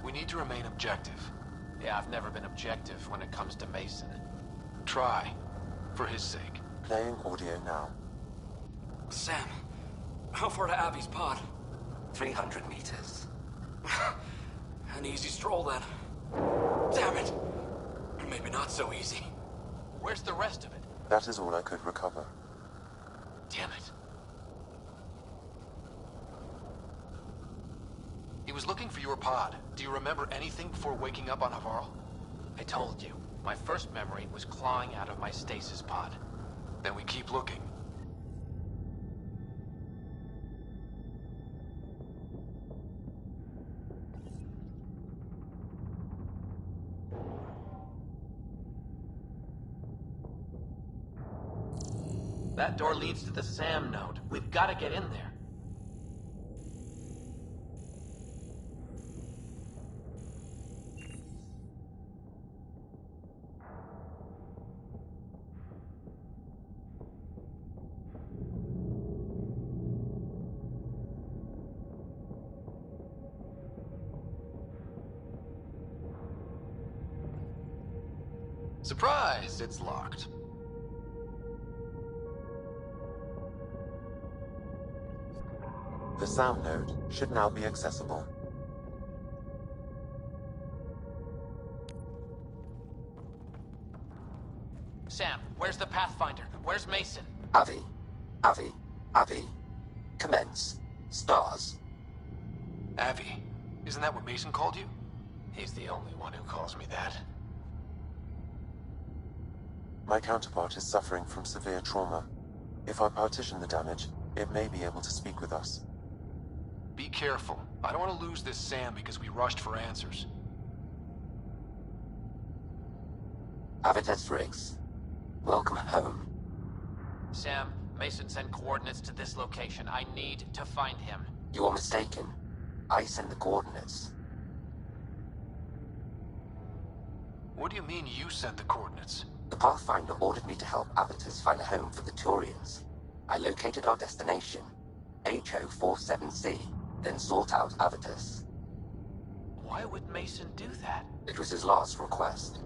We need to remain objective. Yeah, I've never been objective when it comes to Mason. Try. For his sake. Playing audio now. Sam, how far to Abby's pod? 300 meters. An easy stroll then. Damn it! Maybe not so easy. Where's the rest of it? That is all I could recover. Damn it. He was looking for your pod. Do you remember anything before waking up on Havarl? I told you. My first memory was clawing out of my stasis pod. Then we keep looking. That door leads to the SAM node. We've got to get in there. Surprise! It's locked. The SAM node should now be accessible. Sam, where's the Pathfinder? Where's Mason? Avi. Commence. Stars. Avi. Isn't that what Mason called you? He's the only one who calls me that. My counterpart is suffering from severe trauma. If I partition the damage, it may be able to speak with us. Be careful. I don't want to lose this Sam because we rushed for answers. Avitus Riggs. Welcome home. Sam, Mason sent coordinates to this location. I need to find him. You are mistaken. I sent the coordinates. What do you mean you sent the coordinates? The Pathfinder ordered me to help Avitus find a home for the Turians. I located our destination, HO47C, then sought out Avitus. Why would Mason do that? It was his last request.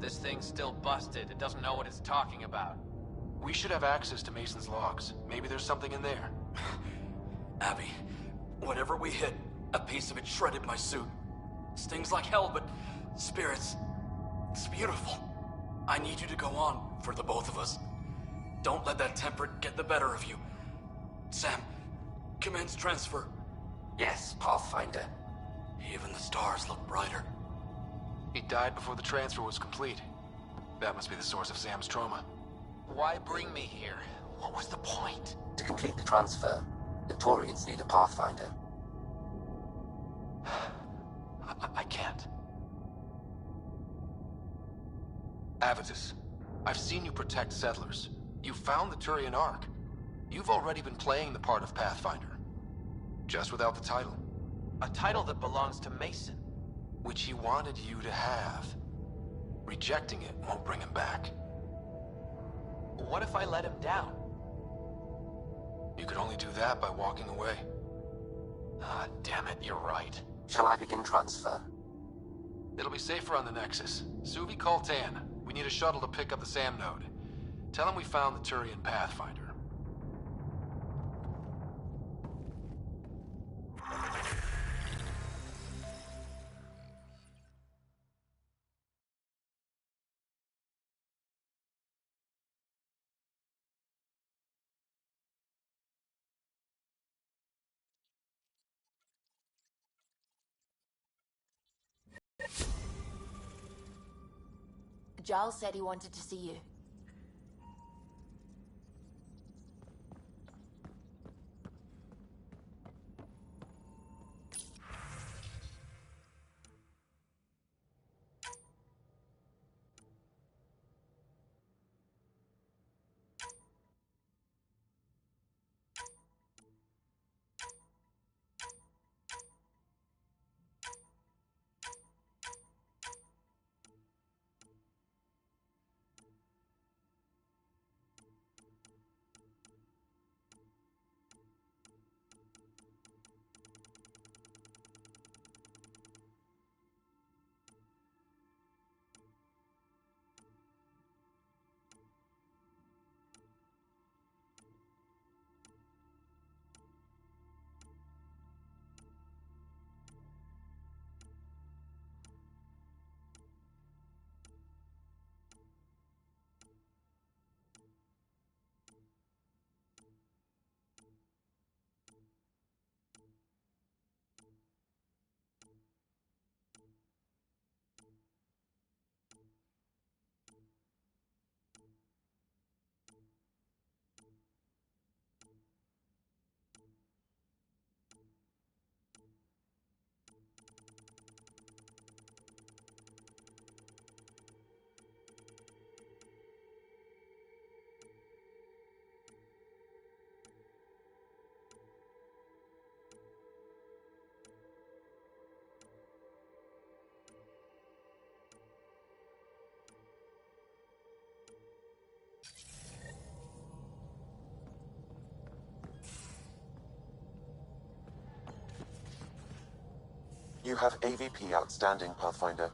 This thing's still busted. It doesn't know what it's talking about. We should have access to Mason's logs. Maybe there's something in there. Abby, whatever we hit, a piece of it shredded my suit. Stings like hell, but spirits, it's beautiful. I need you to go on, for the both of us. Don't let that temperate get the better of you. Sam, commence transfer. Yes, Pathfinder. Even the stars look brighter. He died before the transfer was complete. That must be the source of Sam's trauma. Why bring me here? What was the point? To complete the transfer, the Turians need a Pathfinder. I can't. Avitus, I've seen you protect settlers. You found the Turian Ark. You've already been playing the part of Pathfinder. Just without the title. A title that belongs to Mason. Which he wanted you to have. Rejecting it won't bring him back. What if I let him down? You could only do that by walking away. Ah, damn it, you're right. Shall I begin transfer? It'll be safer on the Nexus. Suvi, call Tan. We need a shuttle to pick up the SAM node. Tell him we found the Turian Pathfinder. Giles said he wanted to see you. You have AVP outstanding, Pathfinder.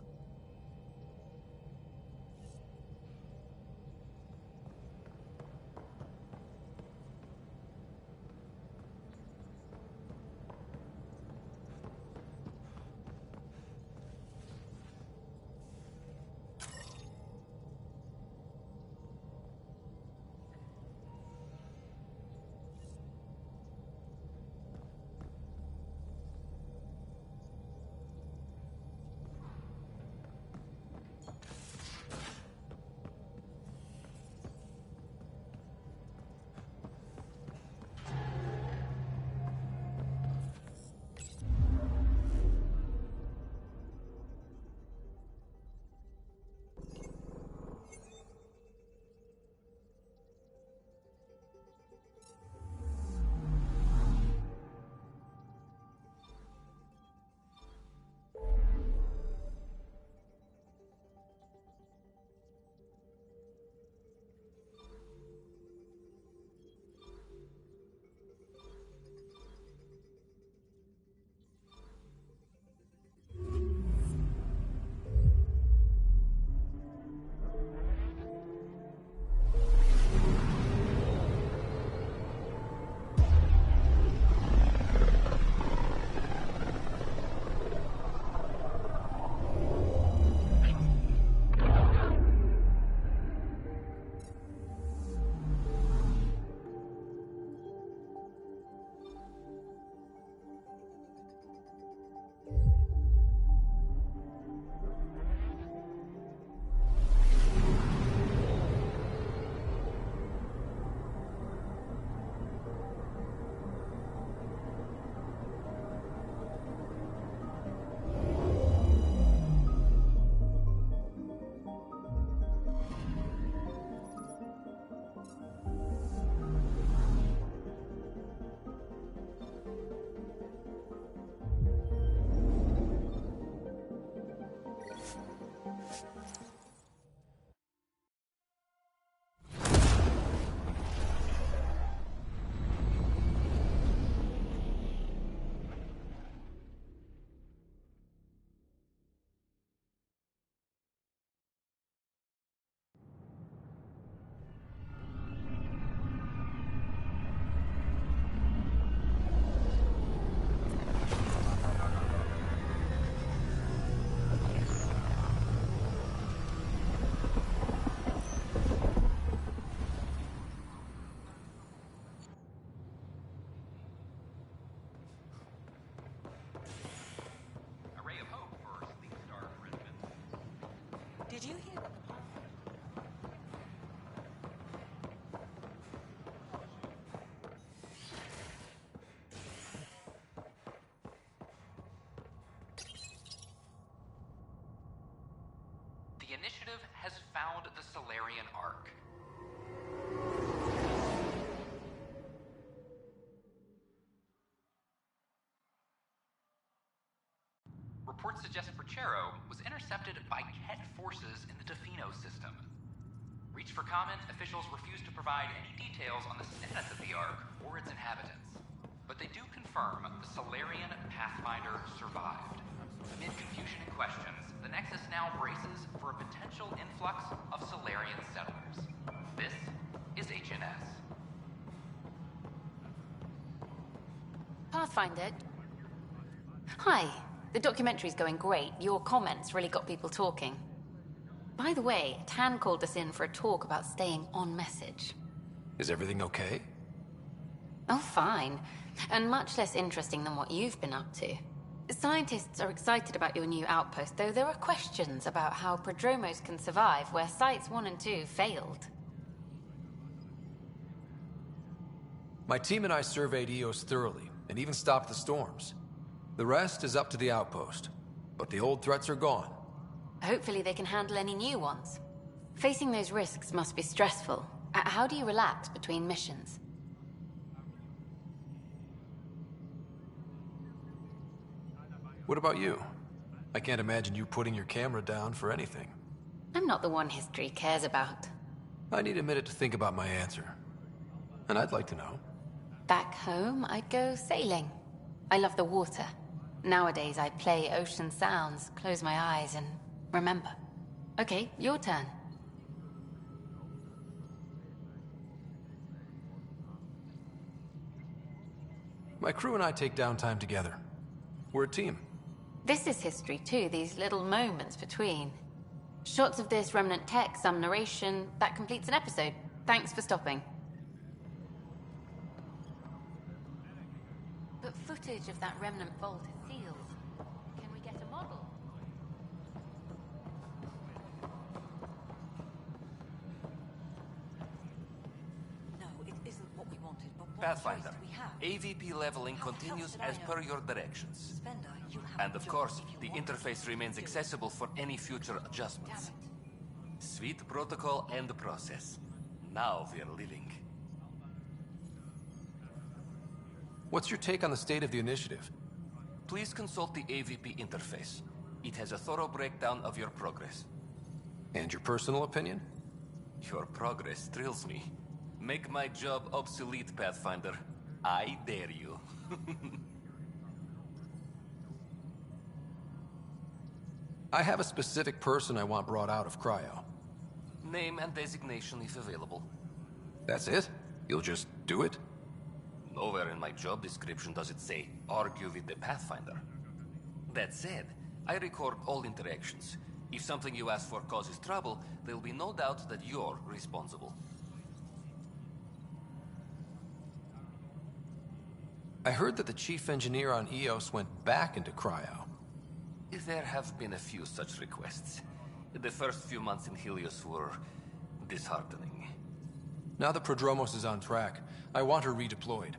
Did you hear that? The initiative has found the Solarian Ark. Reports suggest Perchero was intercepted by Ket forces in the Defino system. Reached for comment, officials refuse to provide any details on the status of the Ark or its inhabitants. But they do confirm the Solarian Pathfinder survived. Amid confusion and questions, the Nexus now braces for a potential influx of Solarian settlers. This is HNS. Pathfinder. Hi. The documentary's going great. Your comments really got people talking. By the way, Tan called us in for a talk about staying on message. Is everything okay? Oh, fine. And much less interesting than what you've been up to. Scientists are excited about your new outpost, though there are questions about how prodromos can survive where Sites 1 and 2 failed. My team and I surveyed Eos thoroughly, and even stopped the storms. The rest is up to the outpost, but the old threats are gone. Hopefully they can handle any new ones. Facing those risks must be stressful. How do you relax between missions? What about you? I can't imagine you putting your camera down for anything. I'm not the one history cares about. I need a minute to think about my answer. And I'd like to know. Back home, I'd go sailing. I love the water. Nowadays, I play ocean sounds, close my eyes, and remember. Okay, your turn. My crew and I take downtime together. We're a team. This is history too, these little moments between. Shots of this remnant tech, some narration, that completes an episode. Thanks for stopping. But footage of that remnant vault is sealed. Can we get a model? No, it isn't what we wanted, but what Pathfinder, choice do we have? AVP leveling continues as per your directions. Spender, you have And of course, the interface remains accessible for any future adjustments. Sweet protocol and process. Now we're living. What's your take on the state of the initiative? Please consult the AVP interface. It has a thorough breakdown of your progress. And your personal opinion? Your progress thrills me. Make my job obsolete, Pathfinder. I dare you. I have a specific person I want brought out of cryo. Name and designation if available. That's it? You'll just do it? Nowhere in my job description does it say, argue with the Pathfinder. That said, I record all interactions. If something you ask for causes trouble, there'll be no doubt that you're responsible. I heard that the chief engineer on EOS went back into cryo. There have been a few such requests. The first few months in Helios were disheartening. Now that Prodromos is on track, I want her redeployed.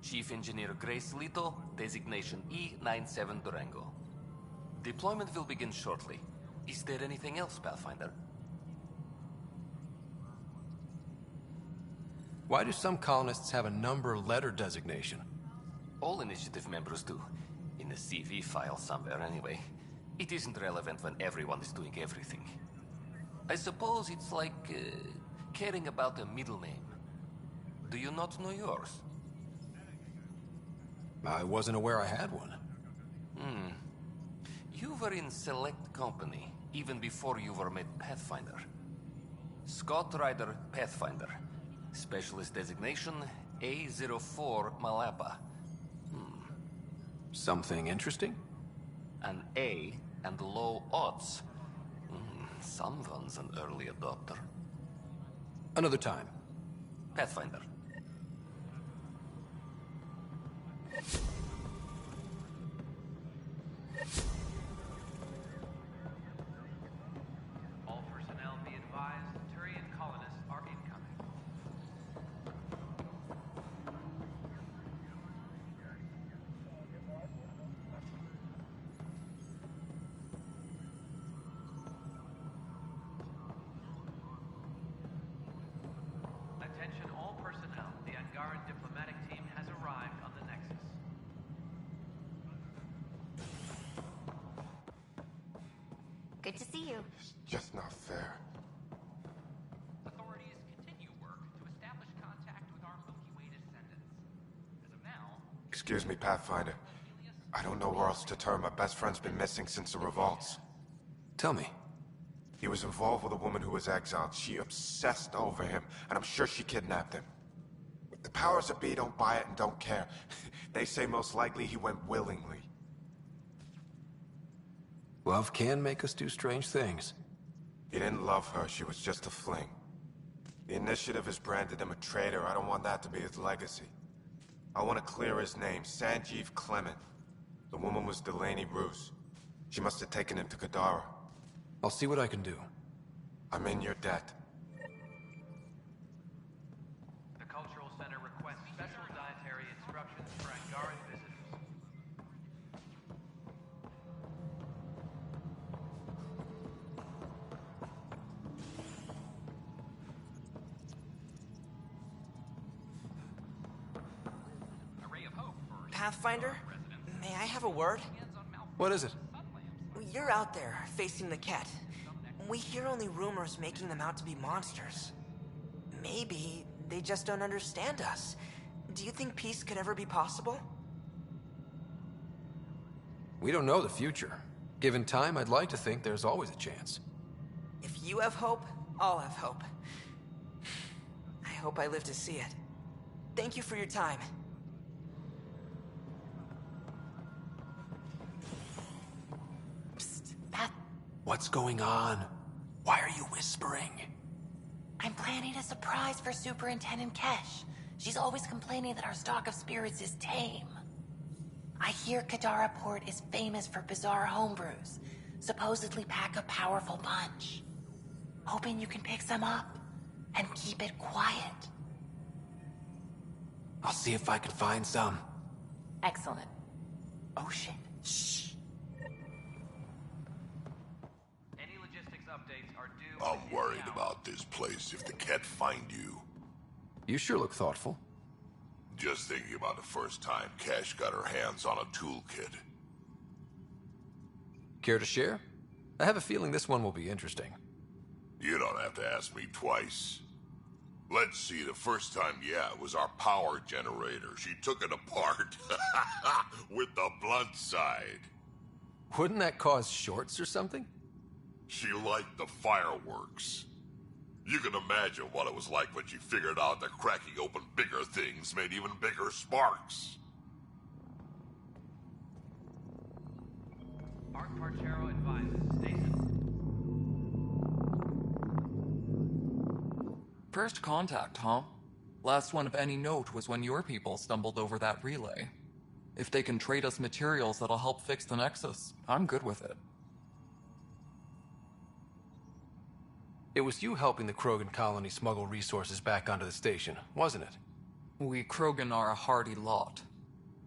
Chief Engineer Grace Lito, designation E97 Durango. Deployment will begin shortly. Is there anything else, Pathfinder? Why do some colonists have a number letter designation? All initiative members do. In a CV file somewhere, anyway. It isn't relevant when everyone is doing everything. I suppose it's like caring about a middle name. Do you not know yours? I wasn't aware I had one. You were in select company, even before you were made Pathfinder. Scott Ryder Pathfinder. Specialist designation, A04 Malapa. Something interesting? An A and low odds. Someone's an early adopter. Another time. Pathfinder. All personnel be advised, Turian colonists are incoming. Attention all personnel. The Angaran diplomatic team has arrived on the Nexus. Good to see you. It's just not fair. Authorities continue work to establish contact with our Milky Way descendants. As of now, Excuse me, Pathfinder. I don't know where else to turn. My best friend's been missing since the revolts. Tell me. He was involved with a woman who was exiled. She obsessed over him, and I'm sure she kidnapped him. The powers that be don't buy it and don't care. They say most likely he went willingly. Love can make us do strange things. He didn't love her, she was just a fling. The Initiative has branded him a traitor. I don't want that to be his legacy. I want to clear his name, Sanjeev Clement. The woman was Delaney Roos. She must have taken him to Kadara. I'll see what I can do. I'm in your debt. the Cultural Center requests special dietary instructions for Angaran visitors. Pathfinder, may I have a word? What is it? You're out there, facing the Ket. We hear only rumors making them out to be monsters. Maybe they just don't understand us. Do you think peace could ever be possible? We don't know the future. Given time, I'd like to think there's always a chance. If you have hope, I'll have hope. I hope I live to see it. Thank you for your time. Psst, Beth. What's going on? Why are you whispering? I'm planning a surprise for Superintendent Kesh. She's always complaining that our stock of spirits is tame. I hear Kadara Port is famous for bizarre homebrews. Supposedly pack a powerful punch. Hoping you can pick some up and keep it quiet. I'll see if I can find some. Excellent. Oh shit. Shh. Any logistics updates are due. I'm worried about this place if they can't find you. You sure look thoughtful. Just thinking about the first time Cash got her hands on a toolkit. Care to share? I have a feeling this one will be interesting. You don't have to ask me twice. Let's see, the first time, yeah, it was our power generator. She took it apart with the blunt side. Wouldn't that cause shorts or something? She liked the fireworks. You can imagine what it was like when she figured out that cracking open bigger things made even bigger sparks. Arc Parchero advises station. First contact, huh? Last one of any note was when your people stumbled over that relay. If they can trade us materials that'll help fix the Nexus, I'm good with it. It was you helping the Krogan colony smuggle resources back onto the station, wasn't it? We Krogan are a hardy lot.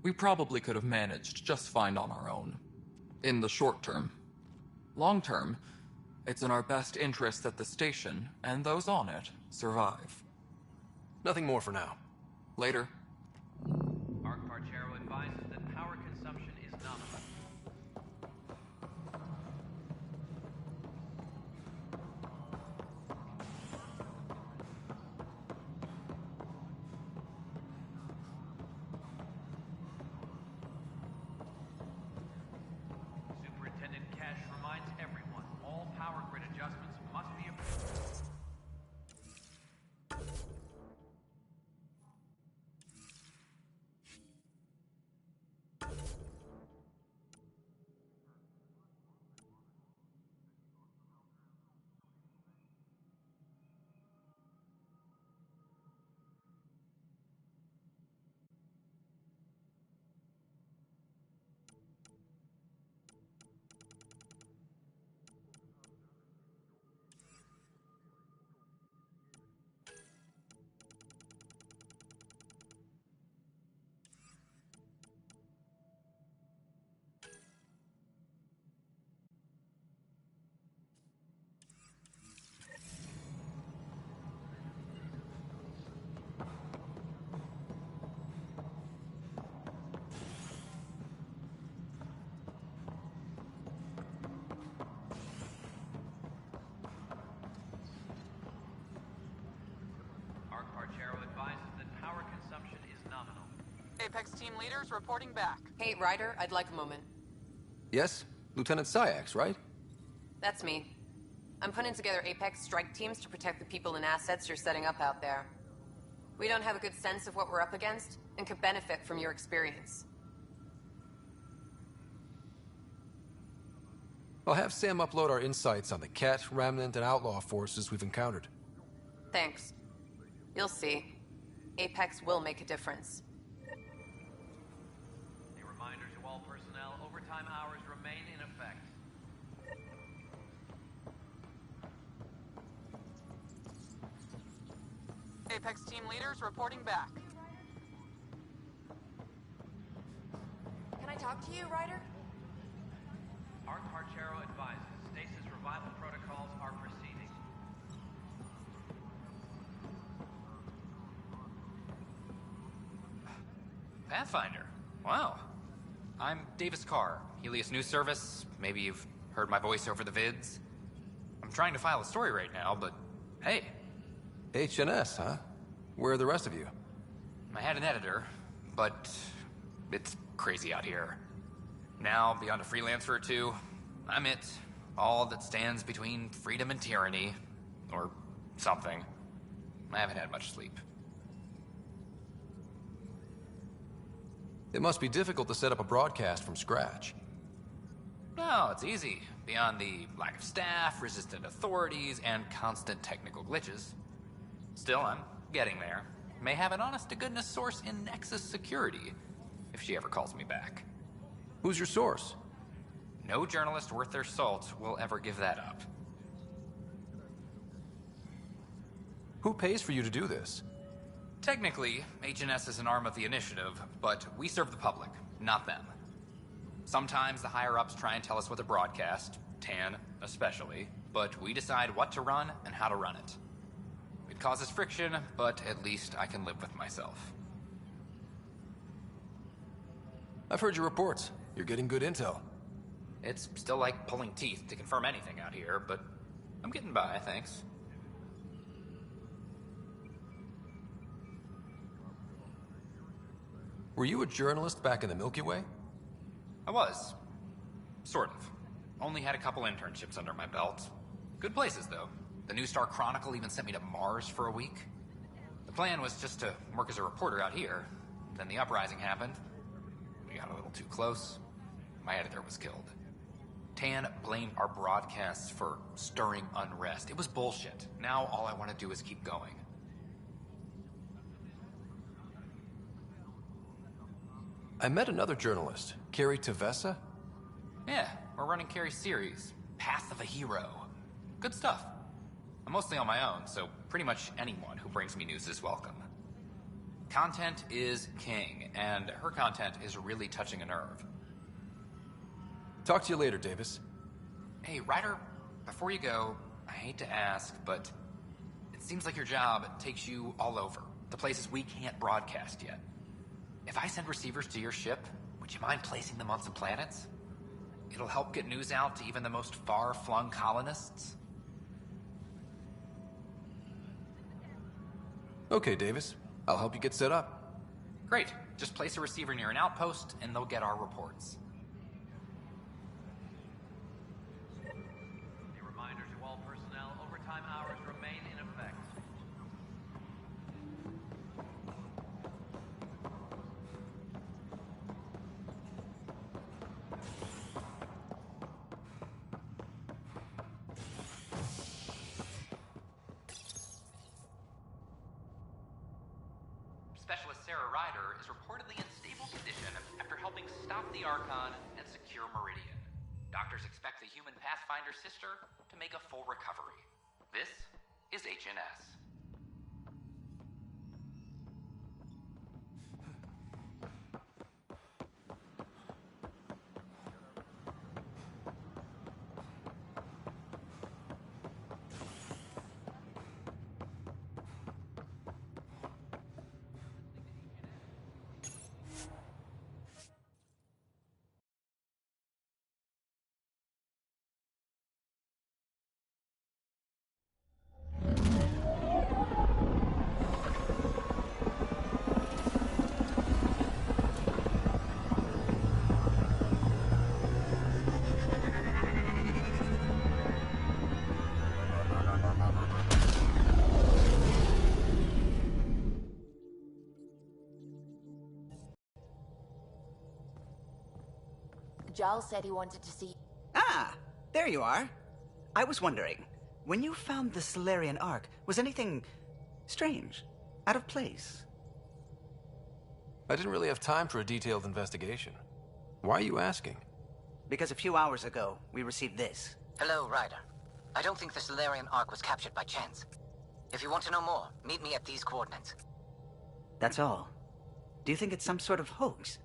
We probably could have managed just fine on our own. In the short term. Long term, it's in our best interest that the station, and those on it, survive. Nothing more for now. Later. Arc Parchero advises that power consumption is nominal. Superintendent Cash reminds everyone all power grid adjustments must be approved. Arc Parchero advises that power consumption is nominal. Apex team leaders reporting back. Hey, Ryder, I'd like a moment. Yes? Lieutenant Syax, right? That's me. I'm putting together Apex strike teams to protect the people and assets you're setting up out there. We don't have a good sense of what we're up against, and could benefit from your experience. I'll have Sam upload our insights on the Cat, Remnant, and Outlaw forces we've encountered. Thanks. You'll see. Apex will make a difference. A reminder to all personnel, overtime hours remain in effect. Apex team leaders reporting back. Can I talk to you, Ryder? Arc Parchero advises stasis revival protocols are proceeding. Pathfinder. Wow. I'm Davis Carr, Helios News Service. Maybe you've heard my voice over the vids. I'm trying to file a story right now, but hey. HNS, huh? Where are the rest of you? I had an editor, but it's crazy out here. Now, beyond a freelancer or two, I'm it. All that stands between freedom and tyranny. Or something. I haven't had much sleep. It must be difficult to set up a broadcast from scratch. No, it's easy. Beyond the lack of staff, resistant authorities, and constant technical glitches. Still, I'm getting there. May have an honest-to-goodness source in Nexus Security, if she ever calls me back. Who's your source? No journalist worth their salt will ever give that up. Who pays for you to do this? Technically, HNS is an arm of the initiative, but we serve the public, not them. Sometimes the higher-ups try and tell us what to broadcast, Tan especially, but we decide what to run and how to run it. It causes friction, but at least I can live with myself. I've heard your reports. You're getting good intel. It's still like pulling teeth to confirm anything out here, but I'm getting by, thanks. Were you a journalist back in the Milky Way? I was. Sort of. Only had a couple internships under my belt. Good places, though. The New Star Chronicle even sent me to Mars for a week. The plan was just to work as a reporter out here. Then the uprising happened. We got a little too close. My editor was killed. Tan blamed our broadcasts for stirring unrest. It was bullshit. Now all I want to do is keep going. I met another journalist, Carrie Tavessa. Yeah, we're running Carrie's series, Path of a Hero. Good stuff. I'm mostly on my own, so pretty much anyone who brings me news is welcome. Content is king, and her content is really touching a nerve. Talk to you later, Davis. Hey, Ryder, before you go, I hate to ask, but it seems like your job takes you all over, the places we can't broadcast yet. If I send receivers to your ship, would you mind placing them on some planets? It'll help get news out to even the most far-flung colonists. Okay, Davis. I'll help you get set up. Great. Just place a receiver near an outpost, and they'll get our reports. A reminder to all personnel, overtime hours remain in effect. Specialist Sarah Ryder is reportedly in stable condition after helping stop the Archon and secure Meridian. Doctors expect the human Pathfinder sister to make a full recovery. This is HNS. Giles said he wanted to see... Ah, there you are. I was wondering, when you found the Solarian Ark, was anything strange, out of place? I didn't really have time for a detailed investigation. Why are you asking? Because a few hours ago, we received this. Hello, Ryder. I don't think the Solarian Ark was captured by chance. If you want to know more, meet me at these coordinates. That's all. Do you think it's some sort of hoax?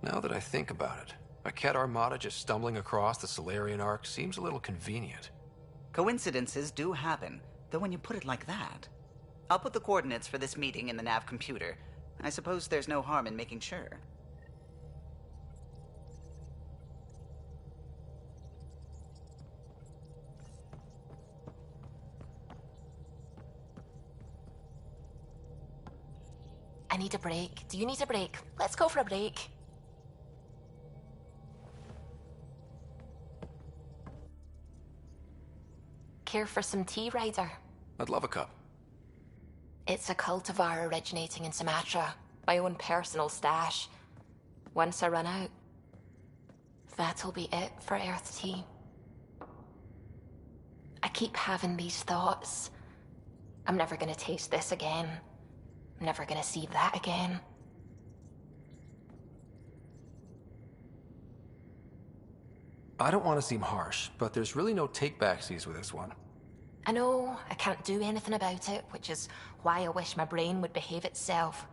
Now that I think about it, a Ket Armada just stumbling across the Solarian Ark seems a little convenient. Coincidences do happen, though when you put it like that. I'll put the coordinates for this meeting in the nav computer. I suppose there's no harm in making sure. I need a break. Do you need a break? Let's go for a break. care for some tea, Ryder? I'd love a cup. It's a cultivar originating in Sumatra. My own personal stash. Once I run out, that'll be it for Earth tea. I keep having these thoughts. I'm never gonna taste this again. I'm never gonna see that again. I don't want to seem harsh, but there's really no take-backsies with this one. I know I can't do anything about it, which is why I wish my brain would behave itself.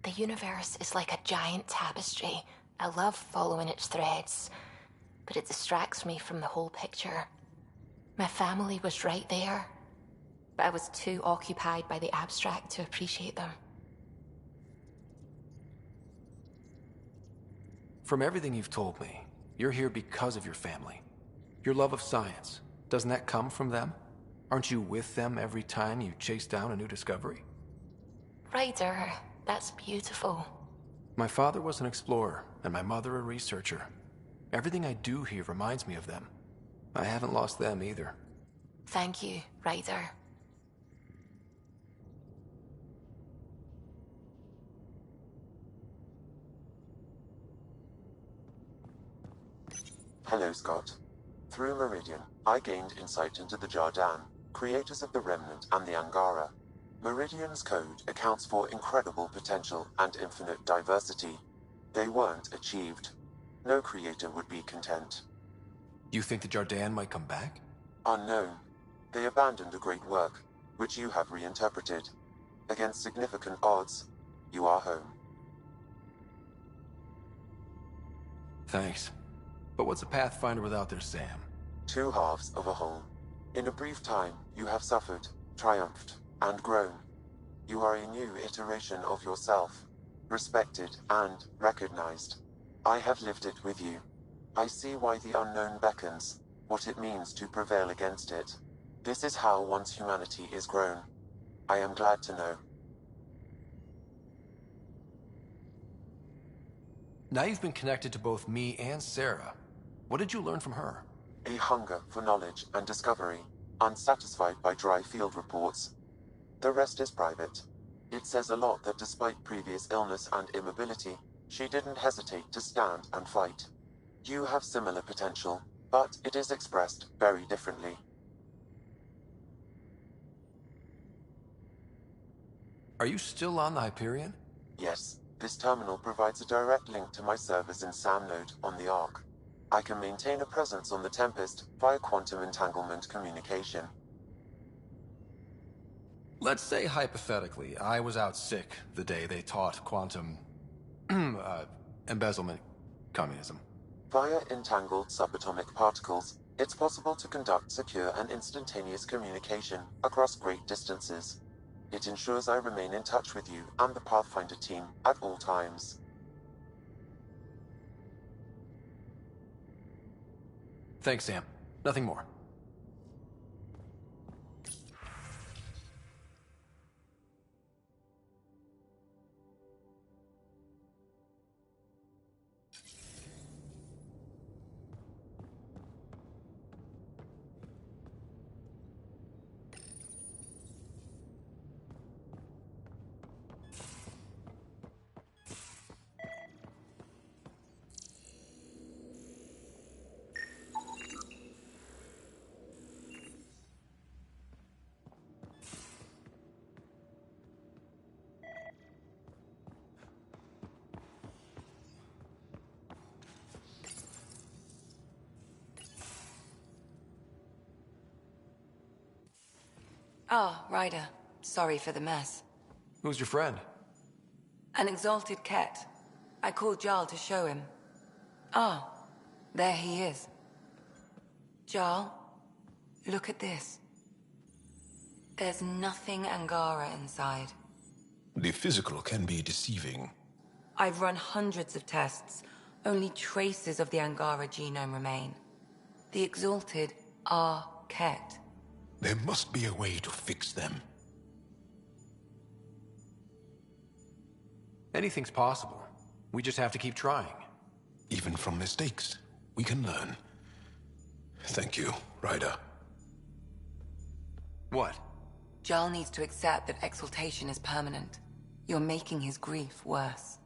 The universe is like a giant tapestry. I love following its threads, but it distracts me from the whole picture. My family was right there, but I was too occupied by the abstract to appreciate them. From everything you've told me, you're here because of your family. Your love of science, doesn't that come from them? Aren't you with them every time you chase down a new discovery? Ryder, that's beautiful. My father was an explorer, and my mother a researcher. Everything I do here reminds me of them. I haven't lost them either. Thank you, Ryder. Hello, Scott. Through Meridian, I gained insight into the Jardan, creators of the Remnant and the Angara. Meridian's code accounts for incredible potential and infinite diversity. They weren't achieved. No creator would be content. You think the Jardan might come back? Unknown. They abandoned a great work, which you have reinterpreted. Against significant odds, you are home. Thanks. But what's a Pathfinder without their Sam? Two halves of a whole. In a brief time, you have suffered, triumphed, and grown. You are a new iteration of yourself, respected and recognized. I have lived it with you. I see why the unknown beckons, what it means to prevail against it. This is how one's humanity is grown. I am glad to know. Now you've been connected to both me and Sarah. What did you learn from her? A hunger for knowledge and discovery, unsatisfied by dry field reports. The rest is private. It says a lot that despite previous illness and immobility, she didn't hesitate to stand and fight. You have similar potential, but it is expressed very differently. Are you still on the Hyperion? Yes, this terminal provides a direct link to my servers in SAM node on the Ark. I can maintain a presence on the Tempest via quantum entanglement communication. Let's say, hypothetically, I was out sick the day they taught quantum... embezzlement communism. Via entangled subatomic particles, it's possible to conduct secure and instantaneous communication across great distances. It ensures I remain in touch with you and the Pathfinder team at all times. Thanks, Sam. Nothing more. Ah, Ryder. Sorry for the mess. Who's your friend? An exalted cat. I called Jarl to show him. Ah, there he is. Jarl, look at this. There's nothing Angara inside. The physical can be deceiving. I've run hundreds of tests. Only traces of the Angara genome remain. The exalted are Ket. There must be a way to fix them. Anything's possible. We just have to keep trying. Even from mistakes, we can learn. Thank you, Ryder. What? Jarl needs to accept that exaltation is permanent. You're making his grief worse.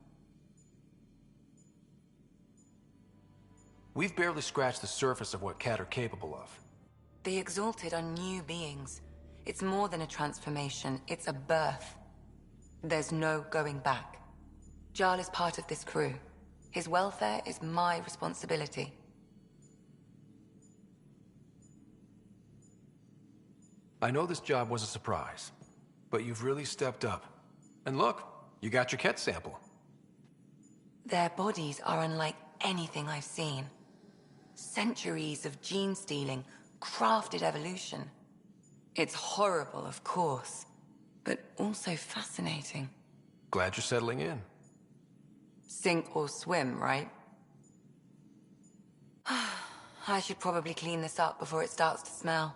We've barely scratched the surface of what Cat are capable of. The Exalted are new beings. It's more than a transformation, it's a birth. There's no going back. Jarl is part of this crew. His welfare is my responsibility. I know this job was a surprise, but you've really stepped up. And look, you got your Ket sample. Their bodies are unlike anything I've seen. Centuries of gene stealing, crafted evolution. It's horrible, of course, but also fascinating. Glad you're settling in. Sink or swim, right? I should probably clean this up before it starts to smell.